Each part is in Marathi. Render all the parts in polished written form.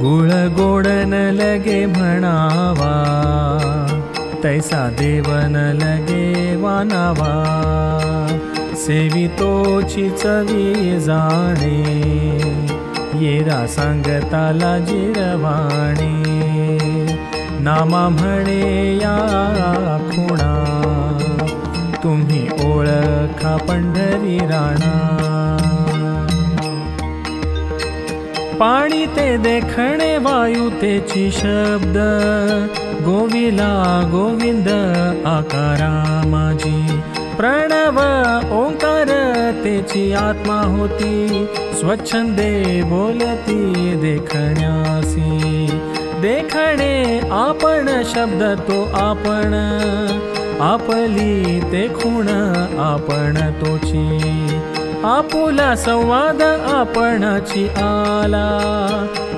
गुळ गोडन लगे म्हणावा, तैसा देवन लगे वानावा। सेवितोची चवी जाणे, येरा सांगताला जिरवाणे। नामा म्हणे या खुणा, तुम्ही ओळखा पंढरी राणा। पाणी ते देखणे वायू तेची शब्द, गोविला गोविंद आकारा माझी। प्रणव ओंकार तेची आत्मा होती, स्वच्छंदे बोलती देखण्यासी। देखणे आपण शब्द तो आपण, आपली ते खूण आपण तोची। आपुला संवाद आपणाची आला,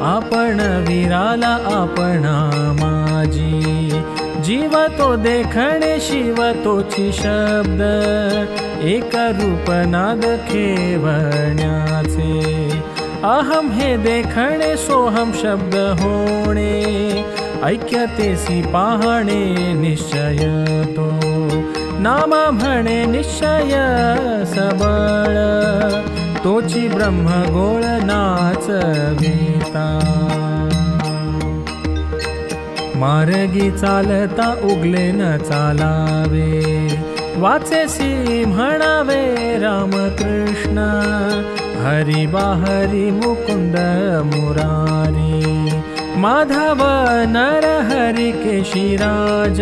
आपण विराला आपणा माझी। जीव तो देखणे शिव तोची शब्द, एक रूप नाद खेवण्याचे। अहम हे देखणे सोहम शब्द होणे, ऐक्यतेसी पाहणे निश्चय तो। नामा म्हणे निश्चय सबळ, तोची ब्रह्म गोळ नाचविता। मार्गी चालता उगले न चालावे, वाचेसी म्हणावे रामकृष्ण। हरी बाहरी मुकुंद मुरारी, माधव नर हरी केशिराज।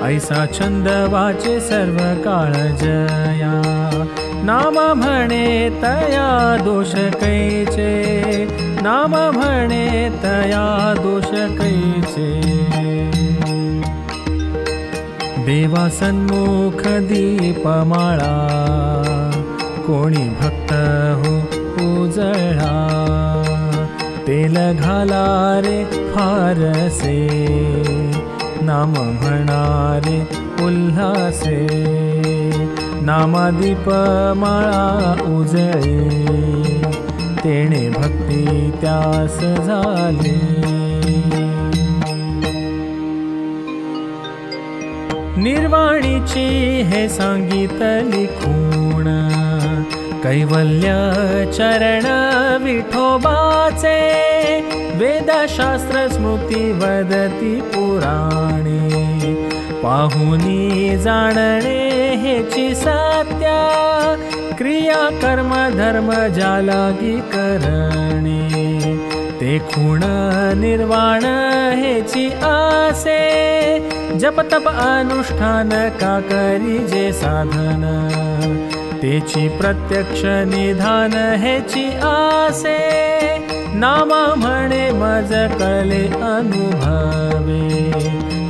ऐसा छंद वाचे सर्व काळ जया, नाम म्हणे तया दोष कैचे। नाम म्हणे तया दोष कैचे। देवा सन्मुख दीपमाळा, कोणी भक्त हो उजळा। तेल घाला रे फारसे, नाम म्हणारे उल्हासे। नामा दीपमाळा उजळे, तेणे भक्ती त्यास झाले। निर्वाणीची हे सांगितली खूण, कैवल्य चरण विठोबाचे। वेदशास्त्र स्मृती वदती पुराणे, पाहुनी जाणणे हेची सत्या। क्रिया कर्म धर्म जालागी करणे, ते खूण निर्वाण हेची आसे। जप तप अनुष्ठान का करी जे साधन, तेची प्रत्यक्ष निधान हेची आसे। नामा म्हणे मज कळे अनुभवे,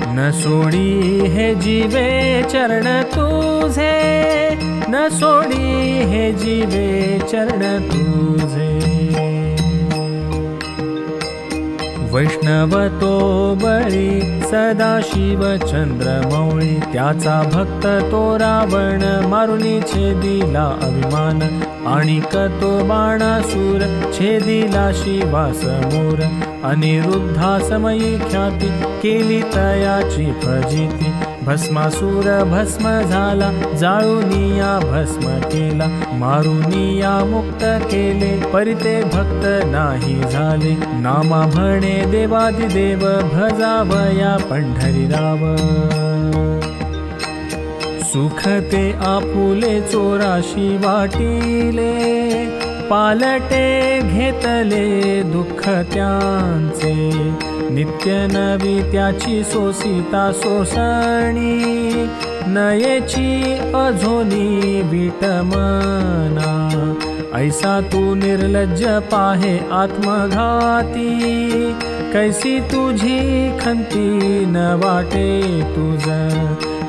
न सोडी हे जीवे चरण तुझे। न सोडी हे जीवे चरण तुझे। वैष्णव तो बळी सदाशिव चंद्रमौळी, त्याचा भक्त तो रावण मारुनी छेदिला अभिमान। आणिक तो बाणासूर छेदिला शिवासमोर। अनिरुद्धा समयी ख्याती केली तयाची फजिती। भस्मासूर भस्म झाला, जाळूनिया भस्म केला। मारुनिया मुक्त केले, परिते भक्त नाही झाले। नामा म्हणे देवादिदेव, भजावया पंढरीराव। सुख ते आपुले चोराशी वाटिले, पालटे घेतले दुःख त्यांचे। नित्य नवी त्याची सोसिता सोसणी, नयेची अझोनी विटमना। ऐसा तू निर्लज्ज पाहे आत्मघाती, कैसी तुझी खंती न वाटे तुझ।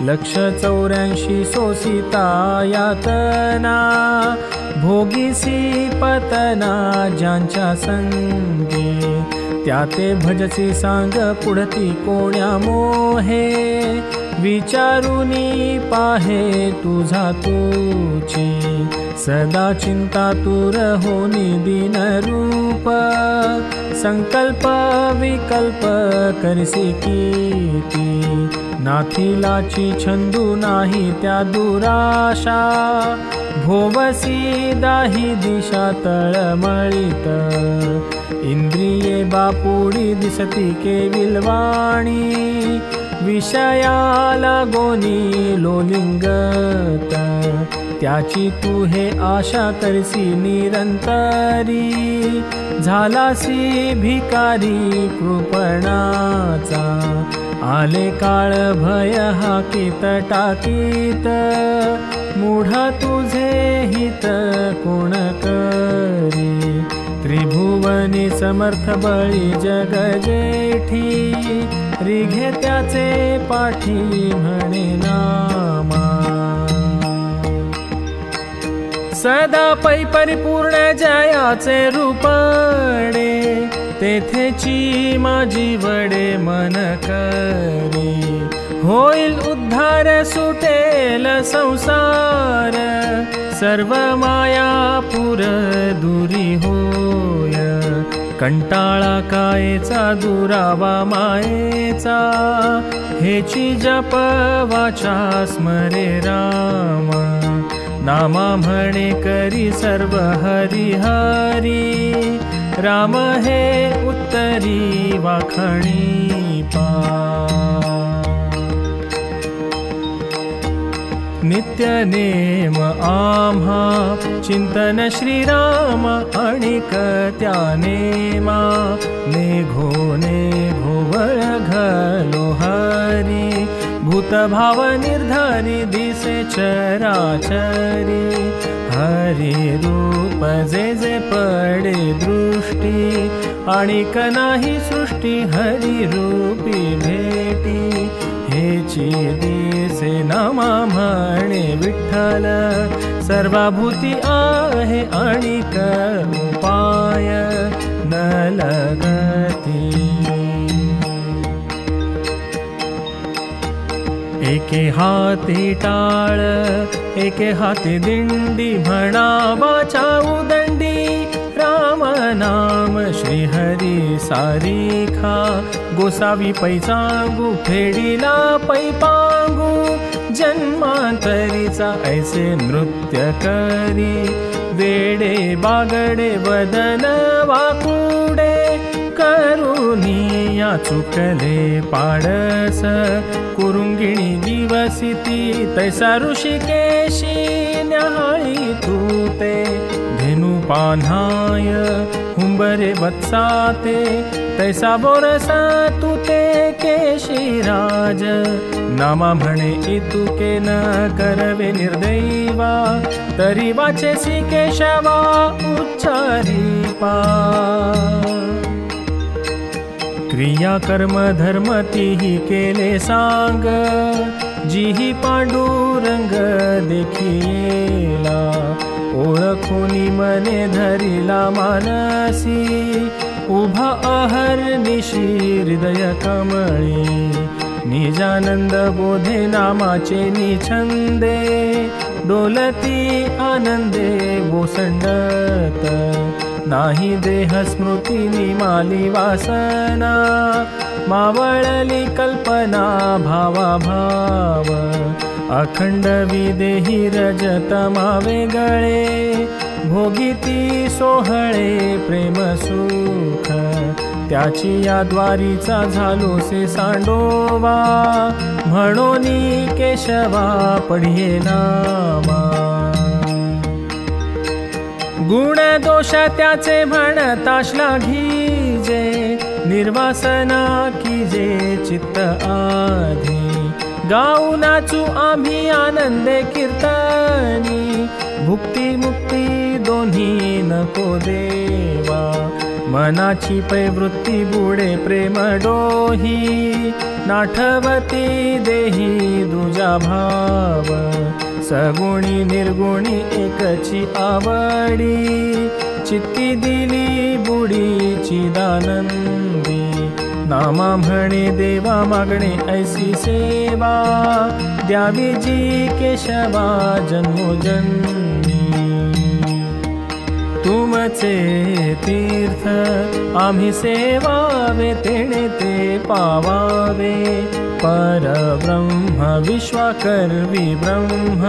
लक्ष 84 सोसिता यातना, भोगीसी पतना ज्यांच्या संगे। त्याते भजसी सांग पुढती कोण्या मोहे, विचारुनी पाहे तुझा तूची। सदा चिंता तूर होनी दिन रूप, संकल्प विकल्प करसी कीती, नाथिलाची छंदू नाही त्या दुराशा, भोवसी दाही दिशा तळमळीत, इंद्रिये बापुडी दिसती केविलवाणी, विषयाला गोनी लोलिंगत, त्याची तू हे आशा करसी निरंतरी, झालासी भिकारी कृपणाचा, आले काळ भय हाकीत टाकीत, मूढ तुझे हित कोण करी, त्रिभुवनी समर्थ बळी जग जेठी, रिघे त्याचे पाठी म्हणे नामा, सदा पै परिपूर्ण जयाचे रूपडे, तेथेची माझी वडे मन करी, होईल उद्धार सुटेल संसार, सर्व माया पुर दुरी होय, कंटाळा कायेचा दुरावा मायेचा, हेची जप वाचा स्मरे राम, नामा म्हणे करी सर्व हरी हरी, राम हे उत्तरी वाखणी पा, नित्य नेम आम्हा चिंतन श्रीराम, आणिक त्या नेमा नेघो नेघो वळघलो हरी, भूतभाव निर्धारी दिसे चराचरी, हरी रूप जे जे पडे दृष्टी, आणिक नाही सृष्टी हरी रूपी भेटी, हेची दिसे नामा म्हणे विठ्ठल, सर्वभूती आहे आणिक उपाय न लगती, एके हाती टाळ एके हाती दिंडी, म्हणा वाचा उदंडी, राम नाम श्रीहरी सारिखा, गोसावी पैचांगू फेडीला पैपांगू, जन्मांतरीचा ऐसे नृत्य करी, वेडे बागडे वदन वाकुडे, करुणी या चुकले पाडस, कुरुंगिणी दिवसिती तैसा ऋषिकेशी, न्याहाळी तू ते धेनु पान्हाय, हुंबरे वत्साते तैसा बोरसा तू ते केशीराज, नामा म्हणे इतुके न करवे निर्दैवा, तरी वाचेसी केशवा उच्चारी पा, क्रिया कर्म धर्म तीही केले सांग, जीही पांडुरंग देखिला, ओळखोनी मने धरिला मानसी, उभा अहर्निशी हृदय कमळी, निजानंद बोधे नामाचे निछंदे, डोलती आनंदे बोसंडत, नाही देह स्मृती निमाली वासना, मावळली कल्पना भावा भाव, अखंड विदेही रजत मावे गळे, भोगिती सोहळे प्रेम सुख, त्याची या द्वारीचा झालोसे सांडोवा, म्हणोनी केशवा पढिये नामा, गुण दोष त्याचे म्हणता श्लाघीजे, निर्वासना कीजे चित्त आधी, गाऊ नाचू आम्ही आनंदे कीर्तनी, भुक्ती मुक्ती दोन्ही नको देवा, मनाची पैवृत्ती बुडे प्रेम डोही, नाठवती देही दुजा भाव, सगुणी निर्गुणी एकची आवडी, चित्ती दिली बुडी चिदानंदी, नामा म्हणे देवा मागणे ऐसी सेवा, द्यावी जी केशवा जन्मोजन्मी, तुमचे तीर्थ आम्ही सेवावे, तेणे ते पावावे. परब्रह्म विश्वाकर्वी ब्रह्म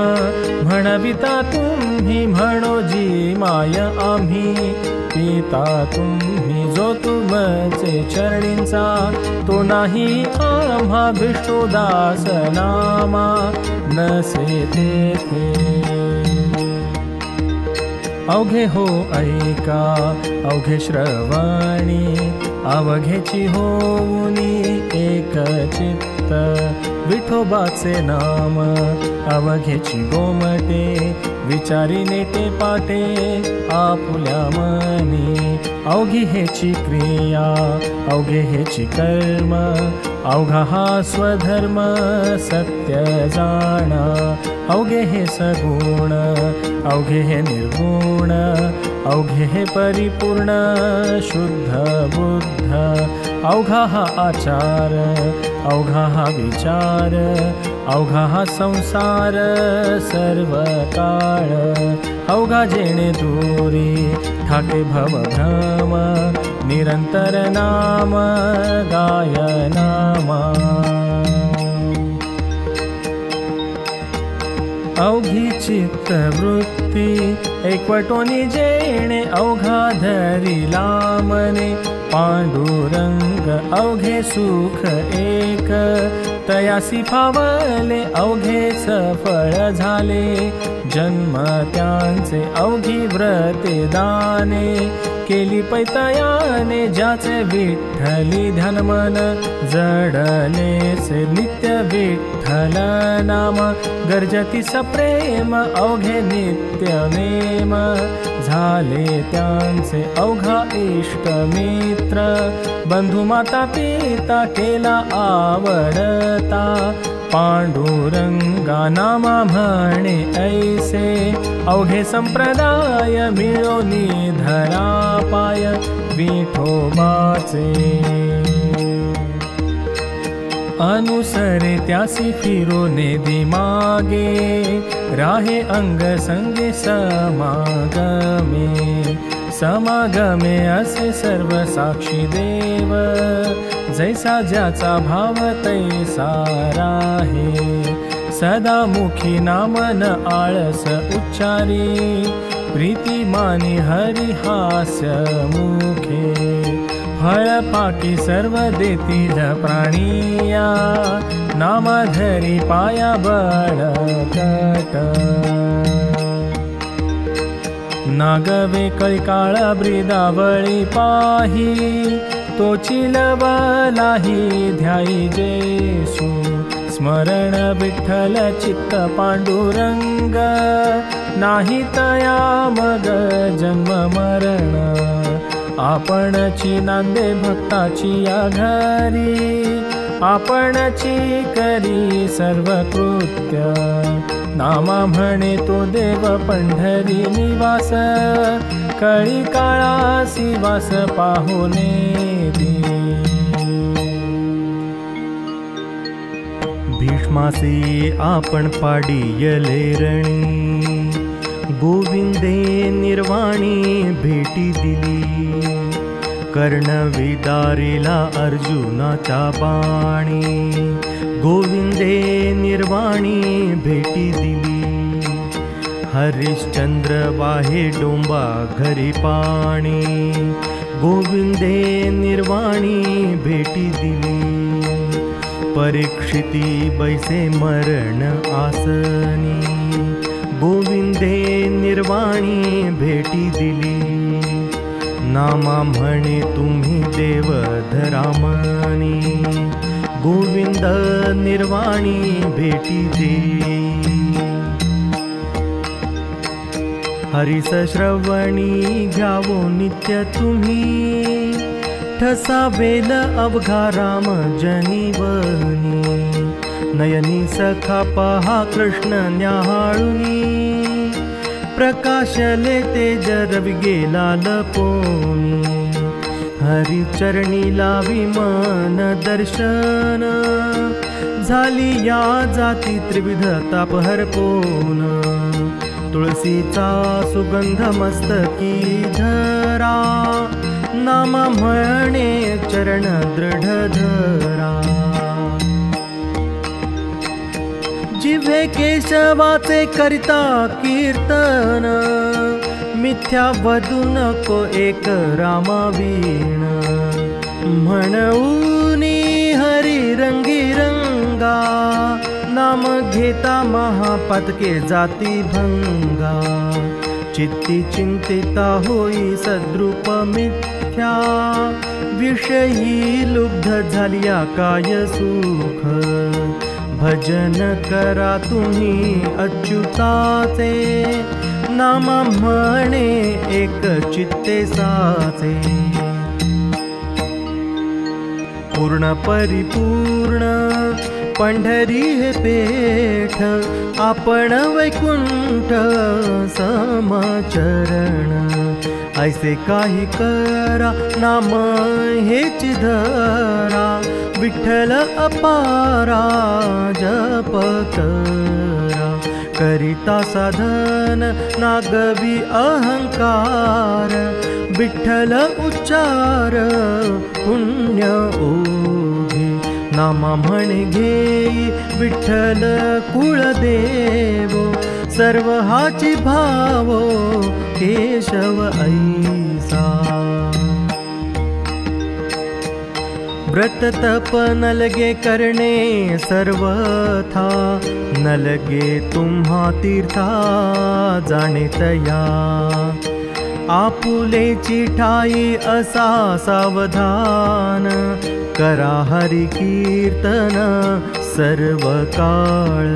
म्हणविता तुम्ही, म्हणो जी माय आम्ही. पिता तुम्ही जो तुमचे चरणींचा, तो नाही आम्हा विष्णुदास नामा नसे तेथे. अवघे हो ऐका अवघे श्रवणी, अवघेची होऊनी एक चित्त. विठोबाचे नाम अवघेची गोमटे, विचारी नेटे पाटे आपुल्या मनी. अवघी हेची क्रिया अवघे हेची कर्म, अवघा हा स्वधर्म सत्य जाणा. अवघे हे सगुण अवघे हे निर्गुण, अवघे हे परिपूर्ण शुद्ध बुद्ध. अवघा हा आचार अवघा हा विचार, अवघा हा संसार सर्व काळ. अवघा जेणे दूरी ठाके भवभ्रम, निरंतर नाम गायनामा. अवघी चित्तवृत्ती एकवटोनी जेणे, अवघा धरिला मने पांडुरंग. अवघे सुख एक तयासी फावले, अवघे सफळ झाले जन्म त्यांचे. अवघी व्रते दाने केली पैतयाने, ज्याचे विठ्ठली ध्यान मन जडलेसे नित्य विठ्ठल नाम. गर्जती सप्रेम अवघे नित्य नेम, झाले त्यांचे अवघा इष्ट मित्र. बंधू माता पिता केला आवडता, पांडुरंगा नामा म्हणे ऐसे. अवघे संप्रदाय मिळोनी धरा पाय विठोबाचे. अनुसरे त्यासी फिरोने दिमागे, राहे अंग संगे समागमे. समागमे असे सर्व साक्षी देव, जैसा ज्याचा भाव तैसा राहे. सदा मुखी नामन आळस उच्चारी, प्रीती मानी हरी हास्य मुखे. फळ पाकी सर्व देतील प्राणिया, नामाधरी पाया बळकट. नागवे कळकाळ ब्रिदावळी पाही, तोची लवलाही ध्याई जेसू. स्मरण विठ्ठल चित्त पांडुरंग, नाही तया मग जन्म मरण. आपणची नांदे भक्ताची या घरी, आपणची करी सर्व कृत्य. नामा म्हणे तो देव पंढरी निवास, कळी काळासी वास पाहुने दे. भीष्मासी आपण पाडियले रणी, गोविंदे निर्वाणी भेटी दिली. कर्ण विदारिला अर्जुनाच्या बाणी, गोविंदे निर्वाणी भेटी दिली. हरिश्चंद्र वाहे डोंबा घरी पाणी, गोविंदे निर्वाणी भेटी दिली. परीक्षिती बैसे मरण आसनी, गोविंदे निर्वाणी भेटी दिली. नामा म्हणे तुम्ही देव धरामणी, गोविंद निर्वाणी भेटी दे. हरिस श्रवणी घ्यावो नित्य तुम्ही, ठसा वेल अवघा राम जनीवनी. नयनी सखा पहा कृष्ण न्याहाळुनी, प्रकाशले तेज रवि गेला लपोनी. हरिचरणी लावी मन दर्शन, झाली या जाती त्रिविध ताप हरपोन. तुळसीचा सुगंध मस्तकी धरा, नाम म्हणे चरण दृढ धरा। जिव्हे केशवाचे करिता कीर्तन, मिथ्या वदू नको एक रामावीण। म्हणूनी हरी रंगी रंगा, नाम घेता महापातके जाती भंगा। चित्ती चिंतिता होई सद्रूप मिथ्या, विषयी लुब्ध झालिया काय सुख। भजन करा तुम्ही अच्युताचे, नाम म्हणे एक चित्ते साचे। पूर्ण परिपूर्ण पंढरी हे पेठ, आपण वैकुंठ समचरण। ऐसे काही करा नाम हेच धरा, विठ्ठल अपारा जप करा। करिता साधन नागवी अहंकार, विठ्ठल उच्चार पुण्य ओघे। नामा म्हणे घेई विठ्ठल कुळदेव, सर्व हाची भावो केशव ऐसा। व्रत तप नलगे करणे सर्वथा, नलगे तुम्हा तीर्था जाणे तया। आपुलेची ठाई असा सावधान, करा हरि कीर्तन सर्व काळ।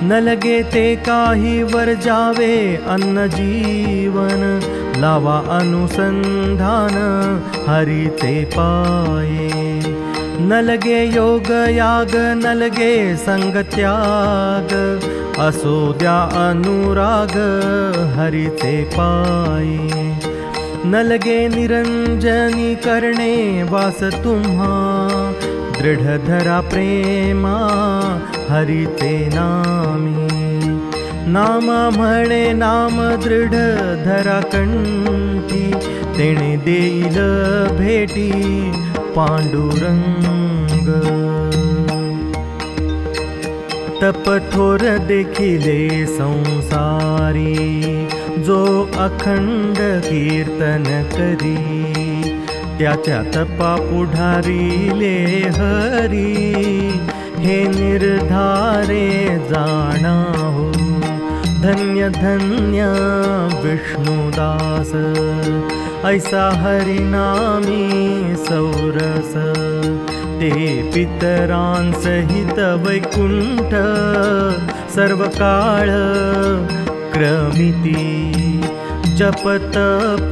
नलगे ते काही वर जावे अन्न जीवन, लावा अनुसंधान हरीचे पाये। नलगे योग याग नलगे संग त्याग, असो द्या अनुराग हरीचे पाये। नलगे निरंजनी करणे वास तुम्हा, दृढ धरा प्रेमा हरीचे नामी। नाम म्हणे नाम दृढ धरा कंठी, तेणे देईल भेटी पांडुरंग। तप थोर देखिले संसारी, जो अखंड कीर्तन करी। त्याच्या तपा पुढारिले हरी, हे निर्धारे जाणा हो। धन्य धन्य विष्णुदास, ऐसा हरिनामी सौरस। ते पितरांसहित वैकुंठ, सर्व काळ क्रमिती। जप तप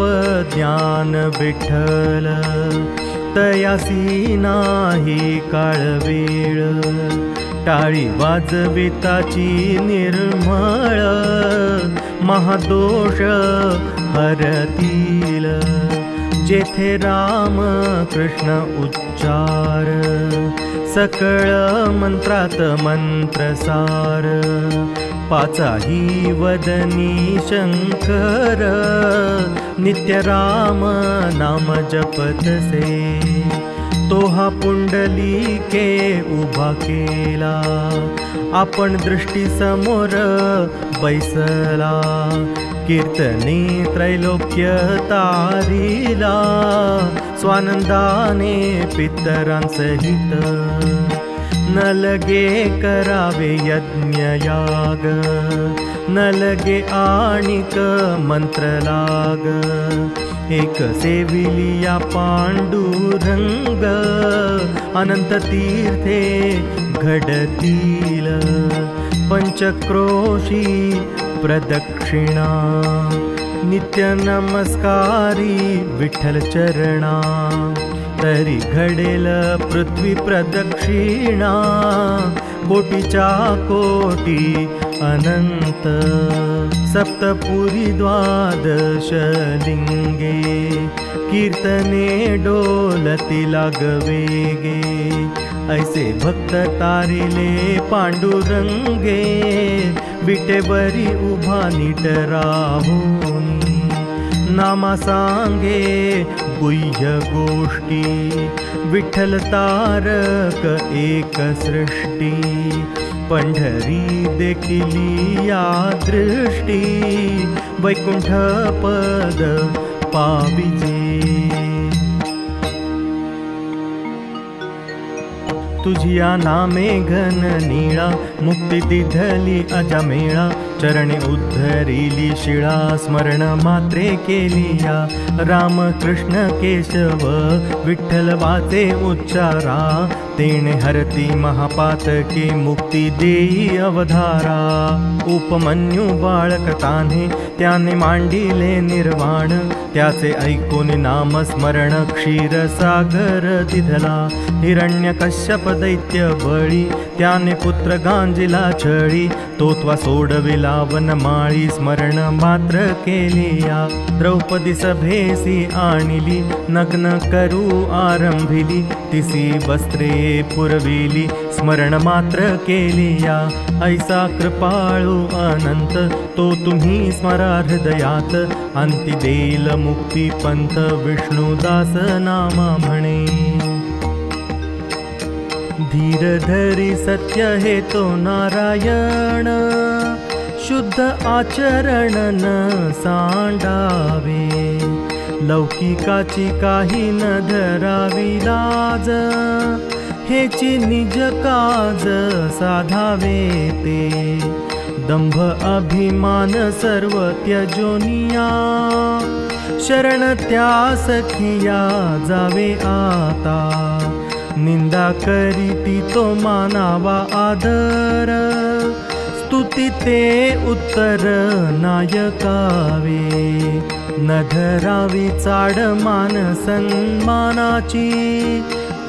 ज्ञान विठ्ठल, तयासी नाही काळ वेळ। टाळी वाजविताची निर्मळ, महादोष हरतील। जेथे राम कृष्ण उच्चार, सकळ मंत्रात मंत्रसार। पाचाही वदनी शंकर, नित्य राम नाम जपतसे। तो हा पुंडलिके उभा केला, आपण दृष्टी समोर बैसला। कीर्तनी त्रैलोक्य तारिला, स्वानंदाने पितरांसहित। नलगे करावे यज्ञ याग, नलगे आणिक मंत्र लाग। एक सेविलिया पांडुरंग, अनंत तीर्थे घडतील। पंचक्रोशी प्रदक्षिणा, नित्य नमस्कारी विठ्ठल चरणा। तरी घडेल पृथ्वी प्रदक्षिणा, कोटीच्या कोटी अनंत। सप्तपुरी द्वादश लिंगे, कीर्तने डोलती लागवेगे। ऐसे भक्त तारिले पांडुरंगे, विटेवरी उभा नीट राहोनी। नामा सांगे गुह्य गोष्टी, विठ्ठल तारक एक सृष्टी। पंढरी देखिली या दृष्टी, वैकुंठ पद पाविजे। तुझिया नामे घन नीळा, मुक्ती दिधली अजामेळा। चरणे उद्धरिली शिळा, स्मरण मात्रे केलिया। राम कृष्ण केशव विठ्ठल वाचे उच्चारा। तेणे हरती महापातके, मुक्ती देई अवधारा। उपमन्यू बाळक तान्हे, त्याने मांडिले निर्वाण। त्याचे ऐकून नामस्मरण क्षीरसागर दिधला। हिरण्यकश्यप दैत्य बळी, त्याने पुत्र गांजिला छळी। तोत्वा सोडविला वनमाळी, स्मरण मात्र केलिया। द्रौपदी सभेसी आणिली, नग्न करू आरंभिली। तिसी वस्त्रे पुरविली, स्मरण मात्र केलिया। ऐसा कृपाळू अनंत, तो तुम्ही स्मरा हृदयात। अंती देईल मुक्ती पंथ, विष्णुदास नामा म्हणे। धीर धरी सत्य हे तो नारायण, शुद्ध आचरण न सांडावे। लौकिकाची काही न धरावी लाज, हेची निज काज साधावे ते। दंभ अभिमान सर्व त्यजोनिया, शरण त्या सखिया जावे आता। निंदा करीती तो मानावा आदर, स्तुती ते उत्तर नायकावे। न धरावी चाड मान सन्मानाची,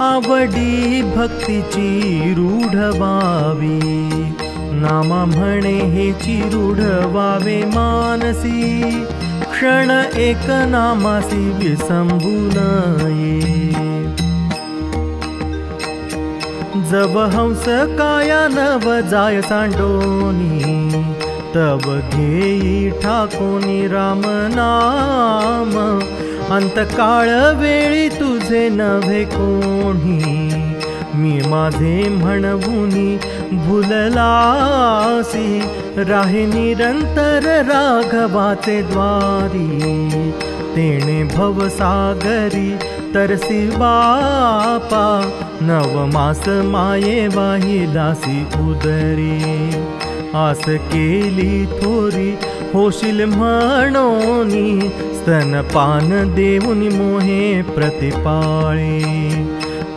आवडी भक्तीची रूढ व्हावी। नामा म्हणे हेची रूढ व्हावे मानसी, क्षण एक नामासी विसंबू नये। जब हंस काया नव जाय सांडोनी, तब घेई ठाकोनी राम नाम। अंतकाळ वेळी तुझे नव्हे कोणी, मी माझे म्हणवुनी भुललासी। राहे निरंतर राघवाचे द्वारी, तेणे भवसागरी तरसी बापा। नवमास माये वाहिलासी उदरी, आस केली थोरी होशील म्हणोनी। स्तनपान देऊनी मोहे प्रतिपाळे,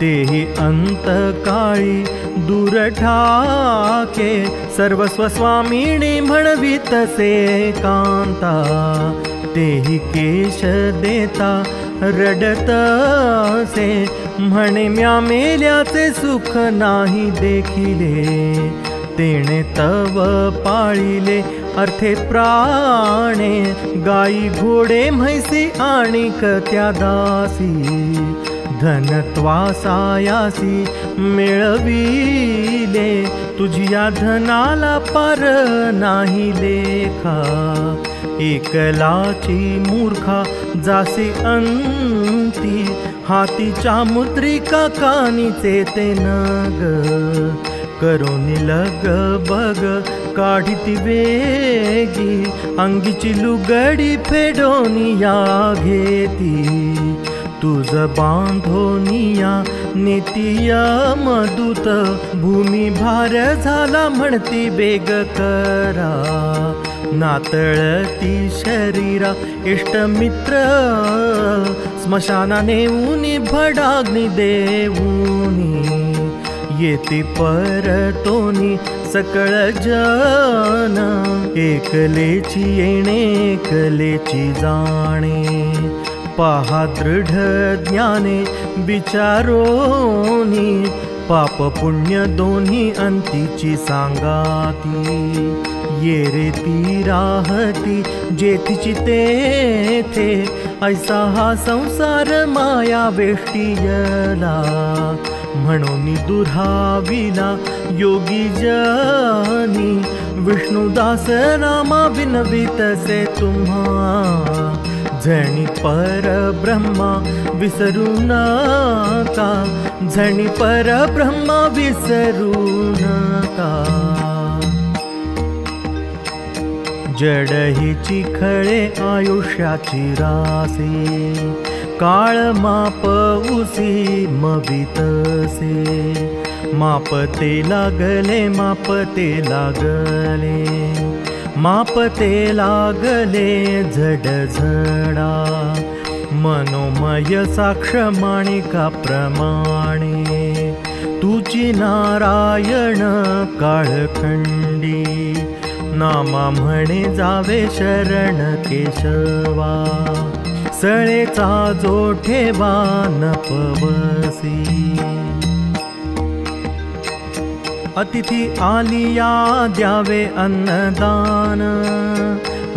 तेही अंतकाळी दूर ठाके। सर्वस्व स्वामिनी म्हणवितसे कांता, तेही केश देता रडतसे। म्हणे म्या मेल्याचे सुख नाही देखिले, तेणे तव पाळिले अर्थे प्राणे। गाई घोडे म्हैसी आणिक त्या दासी, धनत्वासायासी मिळविले। तुझिया धनाला पार नाही लेखा, एकलाची मूर्खा जासी अंती। हातीच्या मुद्रिका कानीचे ते नग, करोनी लग बग काढिती वेगी। अंगीची लुगडी फेडोनिया घेती, तुझ बांधोनिया नेतिया मदूत। भूमी भार झाला म्हणती बेग करा, नातळती शरीरा इष्टमित्र। स्मशाना नेऊनी भडाग्नी देऊनी, येते परतोनी सकळ जन। एकलेची येणे एकलेची जाणे, पहा दृढ ज्ञाने विचारोनी। पाप पुण्य दोन्ही अंतीची सांगाती, ये रे ती राहती जेथीची तेथे। ऐसा हा संसार माया वेष्टियला, म्हणून दुराविला योगी जनी। विष्णुदास नामा विनवित से तुम्हा, झणी परब्रह्मा विसरू नका, झणी परब्रह्मा विसरू नका। जड ही चिखळे आयुष्याची रासे, काळ माप उसी मवितसे, माप ते लागले माप ते लागले, माप ते लागले झड झडा, मनोमय साक्ष माणिका प्रमाणे, तुची नारायण काळखंडी, नामा म्हणे जावे शरण केशवा, सळेचा जो ठेवा नपवसी। अतिथी आलिया द्यावे अन्नदान,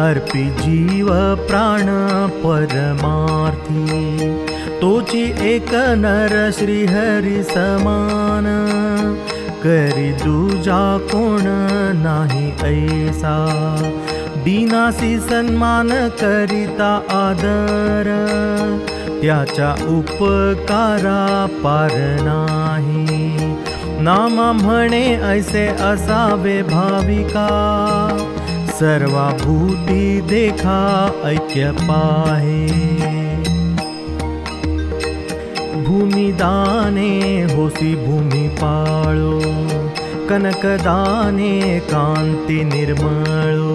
अर्पी जीव प्राण परमार्थी, तोची एक नर श्रीहरी समान, करी दूजा कोण नाही ऐसा, दीनासी सन्मान करिता आदर, त्याच्या उपकारा पार नाही, नामा म्हणे ऐसे असावे भाविका, सर्वाभूती देखा ऐक्य पाहे। भूमिदाने होसी भूमी पाळो, कनकदाने कांती निर्मळो,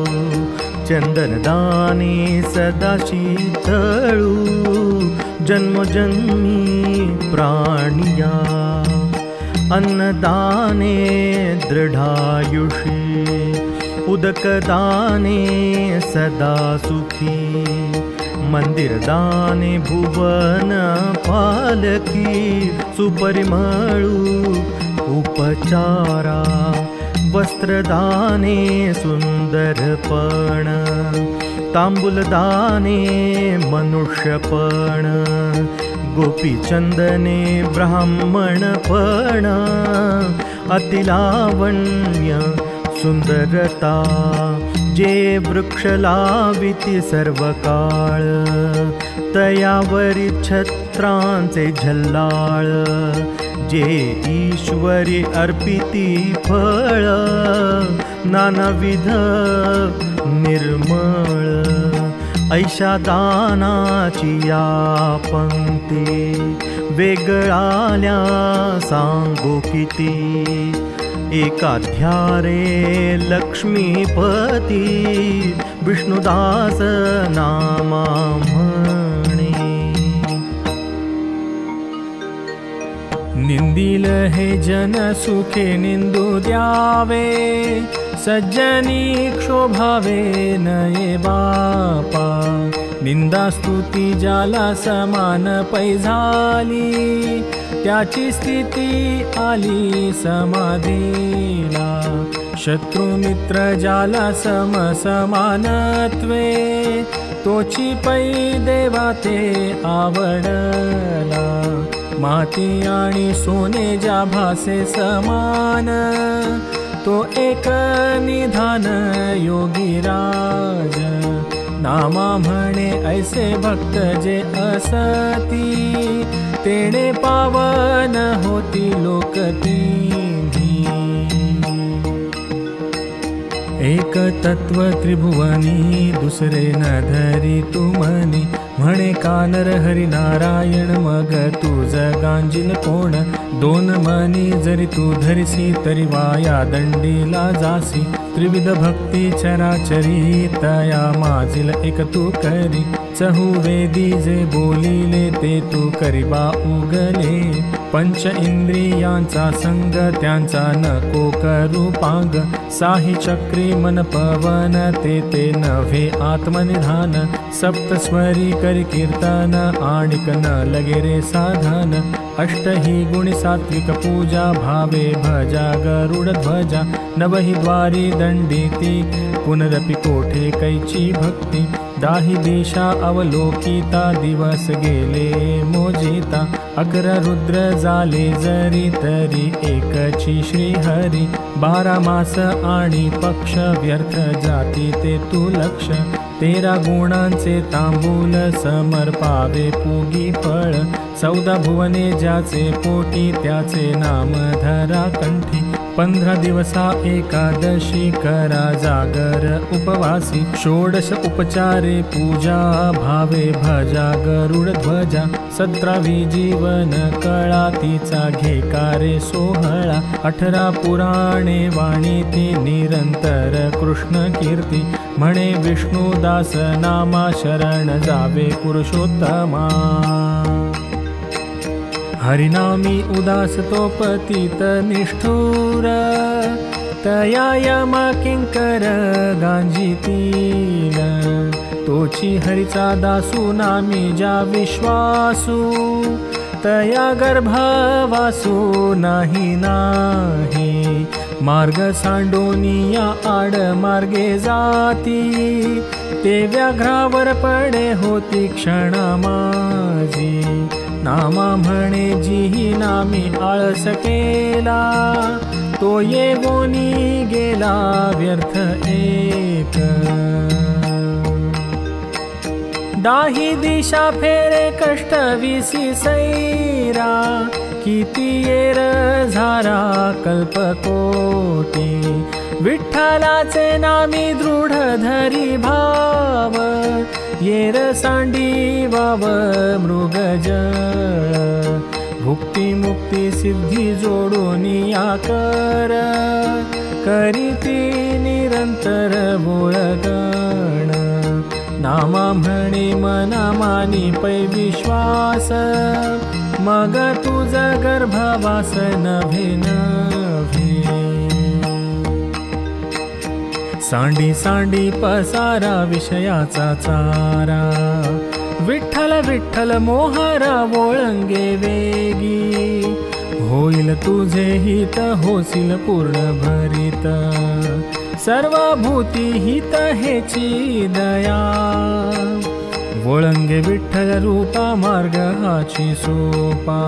चंदनदाने सदा शीतळू, जन्मजन्मी प्राणिया, अन्नदाने दृढायुषी, उदकदाने सदा सुखी, मंदिरदाने भुवन पालकी, सुपरिमळू उपचारा, वस्त्रदाने सुंदरपण, तांबूलदाने मनुष्यपण, गोपीचंदने ब्राह्मणपण, अतिलावण्य सुंदरता, जे वृक्ष लाविती सर्व काळ, तयावरी छत्रांचे झल्लाळ, जे ईश्वरी अर्पिती फळ, नानाविध निर्मळ, ऐशा दानाची या पंक्ती, वेगळाल्या सांगो किती, एकाध्यारे लक्ष्मीपती, विष्णुदास नामा म्हणे। निंदिल हे जन सुखे निंदू द्यावे, सज्जनी क्षोभावे नये बापा, निंदा स्तुती ज्याला समान पै झाली, त्याची स्थिती आली समाधीला, शत्रु मित्र ज्याला समसमानत्वे, तोची पै देवा ते आवडला, माती आणि सोने ज्या भासे समान, तो एक निधान योगीराज, नामा म्हणे ऐसे भक्त जे असती, तेणे पावन होती लोक तिन्ही। एक तत्व त्रिभुवनी, दुसरे न धरी तुमनी, म्हणे कानर हरी नारायण, मग तुझ गांजील कोण, दोन मनी जरी तू धरिसी, तरी वाया दंडीला जासी, त्रिविध भक्ती चराचरी, तया माझील एक तू करी, चहुवेदी जे बोलिले ते तू करिबा उगले, पंच इंद्रियांचा संग त्यांचा नको करू पांग, साही चक्री मन पवन ते नव्हे आत्मनिधान, सप्तस्वरी करी कीर्तन आणिक न लगे रे साधन, अष्टही गुण सात्विक पूजा, भावे भजा गरुड ध्वजा, नवही द्वारी दंडिती, पुनरपि कोठे कैची भक्ती, दाही दिशा अवलोकिता, दिवस गेले मोजिता, 11 रुद्र झाले जरी तरी एकची श्रीहरी, 12 मास आणि पक्ष व्यर्थ जाती ते तू लक्ष, 13 गुणांचे तांबूल समर्पावे पूगी फळ, 14 भुवने ज्याचे पोटी त्याचे नाम धरा कंठी, 15 दिवसा एकादशी करा जागर उपवासी, 16 उपचारे पूजा भावे भजा गरुड ध्वजा, 17वी जीवन कळा तिचा घेकारे सोहळा, 18 पुराणे वाणी ती निरंतर कृष्ण कीर्ती, म्हणे विष्णुदास नामा शरण जावे पुरुषोत्तमा, हरिनामी उदास तो पतित निष्ठुर, तया यम किंकर गांजितील, तोची हरिचा दासू नामी जा विश्वासू, तया गर्भवासू नाही नाही, मार्ग सांडोनिया आड मार्गे जाती, ते व्याघ्रावर पडे होती क्षणा माझी, नामा म्हणे जी नामी आळस केला, तो येवोनी गेला व्यर्थ एक, दाही दिशा फेरे कष्ट विसी सैरा, किती येर झारा कल्पकोटी, विठ्ठलाचे नामी दृढ धरी भाव, येर सांडी वाव मृगजळ, भुक्ती मुक्ती सिद्धी जोडून या कर, करीती निरंतर बोळगण, नामा म्हणे मना मानी पै विश्वास, मग तुझ गर्भवास नभे नभे, सांडी सांडी पसारा विषयाचा चारा, विठ्ठल विठ्ठल मोहरा वोळंगे वेगी, होईल तुझे हित होसील पूर्ण भरित, सर्व भूती हित हेची दया, वोळंगे विठ्ठल रूपा मार्ग हाची सोपा,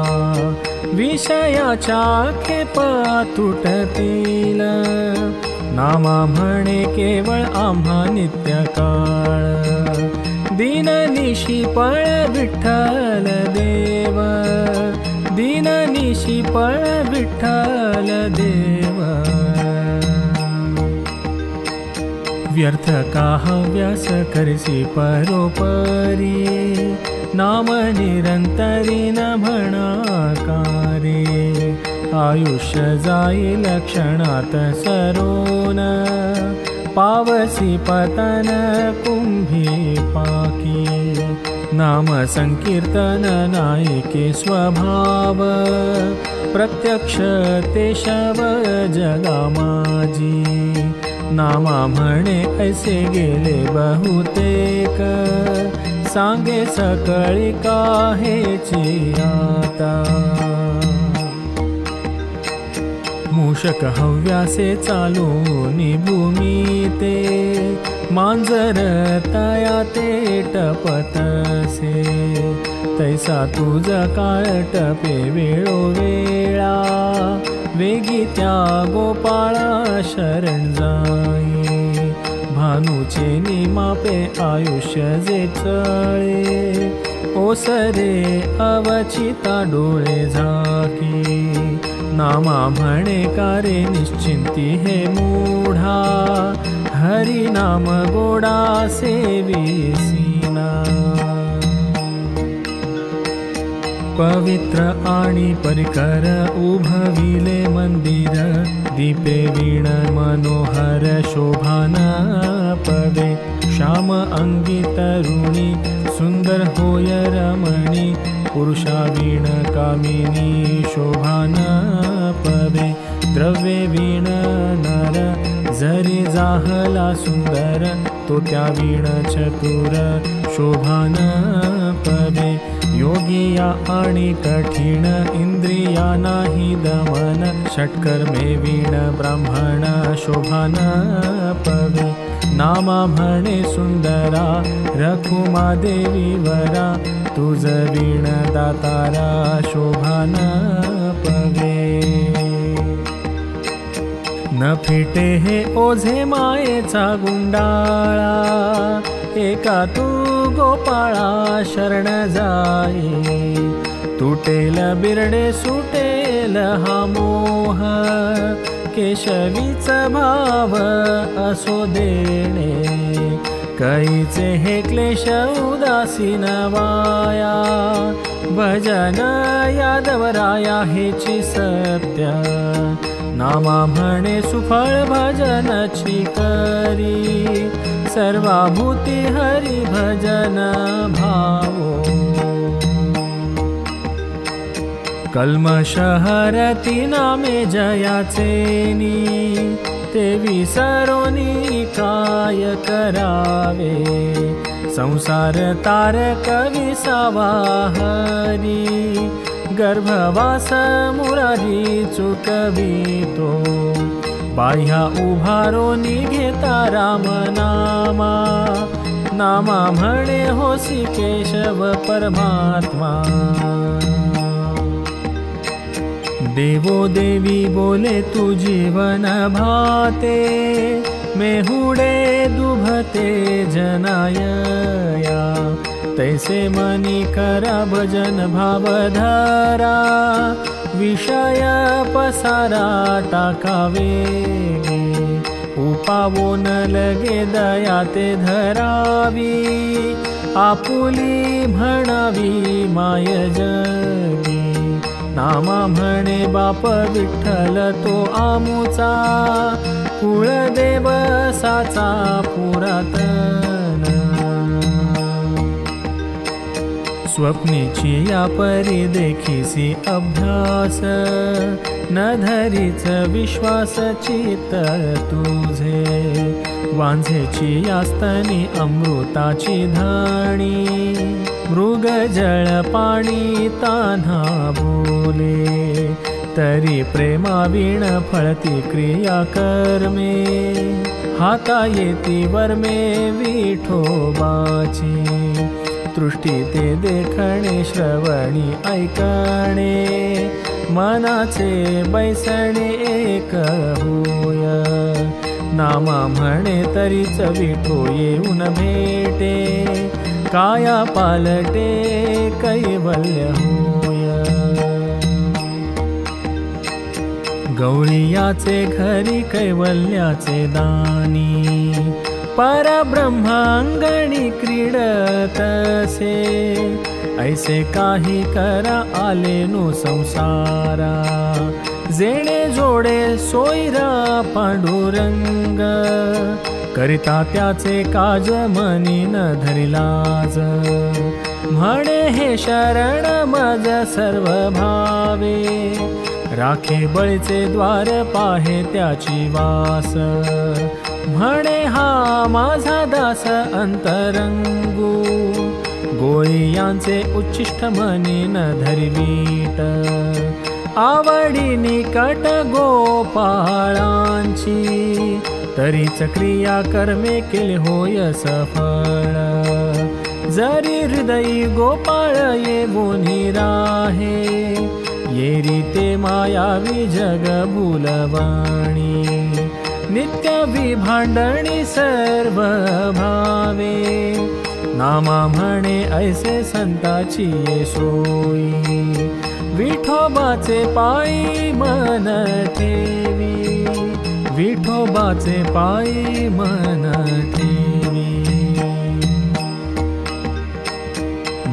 विषयाच्या खेपा तुटतील, नामा म्हणे केवळ आम्हा नित्य काळ, दीननिशी पळ विठ्ठल देव, दीननिशी पळ विठ्ठल देव, व्यर्थ का हव्यास करसी परोपरी, नाम निरंतरी न म्हणाकारे, आयुष्य जाईल क्षणात सरोन, पावसी पतन कुंभी पाकी, नाम संकीर्तन नायके स्वभाव, प्रत्यक्ष ते शव जगा माझी, नामा म्हणे ऐसे गेले बहुतेक, सांगे सकळी काहेची आता, मूषक हव्यासे चालूनी भूमी ते, मांजर तया ते टपतसे, तैसा तुझ काळ टपे वेळोवेळा, वेगी त्या गोपाळा शरण जाई, भानुचे निमापे आयुष्य जे चळे, ओसरे अवचिता डोळे झाकी, नामा म्हणे कारे निश्चिंती हे मूढा, हरी नाम गोडा सेविसीना, पवित्र आणि परिकर उभविले मंदिर, दीपे वीण मनोहर शोभाना पवे, श्याम अंगी तरुणी सुंदर होय रमणी, पुरुषा वीण कामिनी शोभाना पवे, द्रव्ये वीण नर जरी जाहला सुंदर, तो त्या वीण चतुर शोभान पवे, योगिया आणि कठीण इंद्रिया नाही दमन, षटकर्मे वीण ब्राह्मण शोभान पवे, नामा म्हणे सुंदरा रखुमा देवी वरा तुझ वीण दातारा शोभान पवे न फिटे हे ओझे मायेचा गुंडाळा एका तू गोपाळा शरण जाई तुटेल बिरडे सुटेल हा मोह केशवीच भाव असो देणे कैचे हे क्लेश उदासीन वाया भजन यादवराया हेची सत्य नामा म्हणे सुफळ भजनची करी सर्वाभूती हरि भजन भावो कल्मष हरती नामे जयाचेनी ते विसरोनी काय करावे संसार तारक विसावा हरी गर्भवास मुरारी चुकवितो बाह्या उभारो निघेता राम नामा नामा म्हणे होसी केशव परमात्मा देवो देवी बोले तू जीवन भाते मेहुडे दुभते जनायया तैसे मनी करा भजन भावधारा विषय पसारा टाकावे उपावो न लगे दया ते धरावी आपुली म्हणावी माय जगी नामा म्हणे बाप विठ्ठल तो आमुचा कुळदेव साचा पुरातन स्वप्नीची या परी देखीसी अभ्यास न धरीच विश्वास चित्त तुझे वांझेची यास्तनी अमृताची धाणी मृग जळ पाणी तान्हा बोले तरी प्रेमावीण फळती क्रिया कर्मे हाता येती वर्मे विठोबाची दृष्टी ते देखणे श्रवणी ऐकणे मनाचे बैसणे एक होय नामा म्हणे तरीच विठो येऊन भेटे काया पालटे कैवल्य होय गवळीयाचे घरी कैवल्याचे दानी परब्रह्मांगणी क्रीडतसे ऐसे काही करा आले नो संसारा जेणे जोडे सोयरा पांडुरंग करिता त्याचे काज मनी न धरिलाज म्हणे हे शरण मज सर्व भावे राखे बळीचे द्वार पाहे त्याची वास म्हणे हा माझा दास अंतरंगू गोळी यांचे उच्चिष्ट मनी न धरवीट आवडी निकट गोपाळांची तरीच क्रिया कर्मे केले होय सफळ जरी हृदयी गोपाळ येवोनी राहे येरी ते मायावी जग भूलवाणी नित्य विभांडणी सर्व भावे नामा म्हणे ऐसे संताची ये सोयी विठोबाचे पायी मन ठेवी विठोबाचे पायी मन ठेवी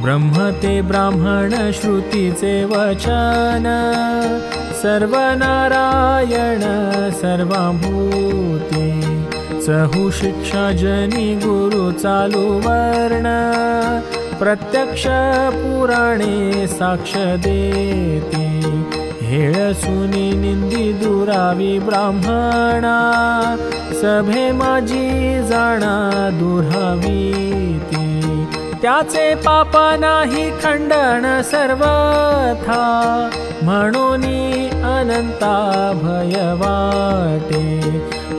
ब्रह्म ते ब्राह्मण श्रुतीचे वचन सर्व नारायण सर्वाभूते सहु शिक्षा जनी गुरु चालू वर्ण प्रत्यक्ष पुराणे साक्ष देते हेळ सुनी निंदी दुरावी ब्राह्मणा सभे माझी जाणा दुरावी त्याचे पाप नाही खंडन सर्वथा, म्हणून अनंता भय वाटे.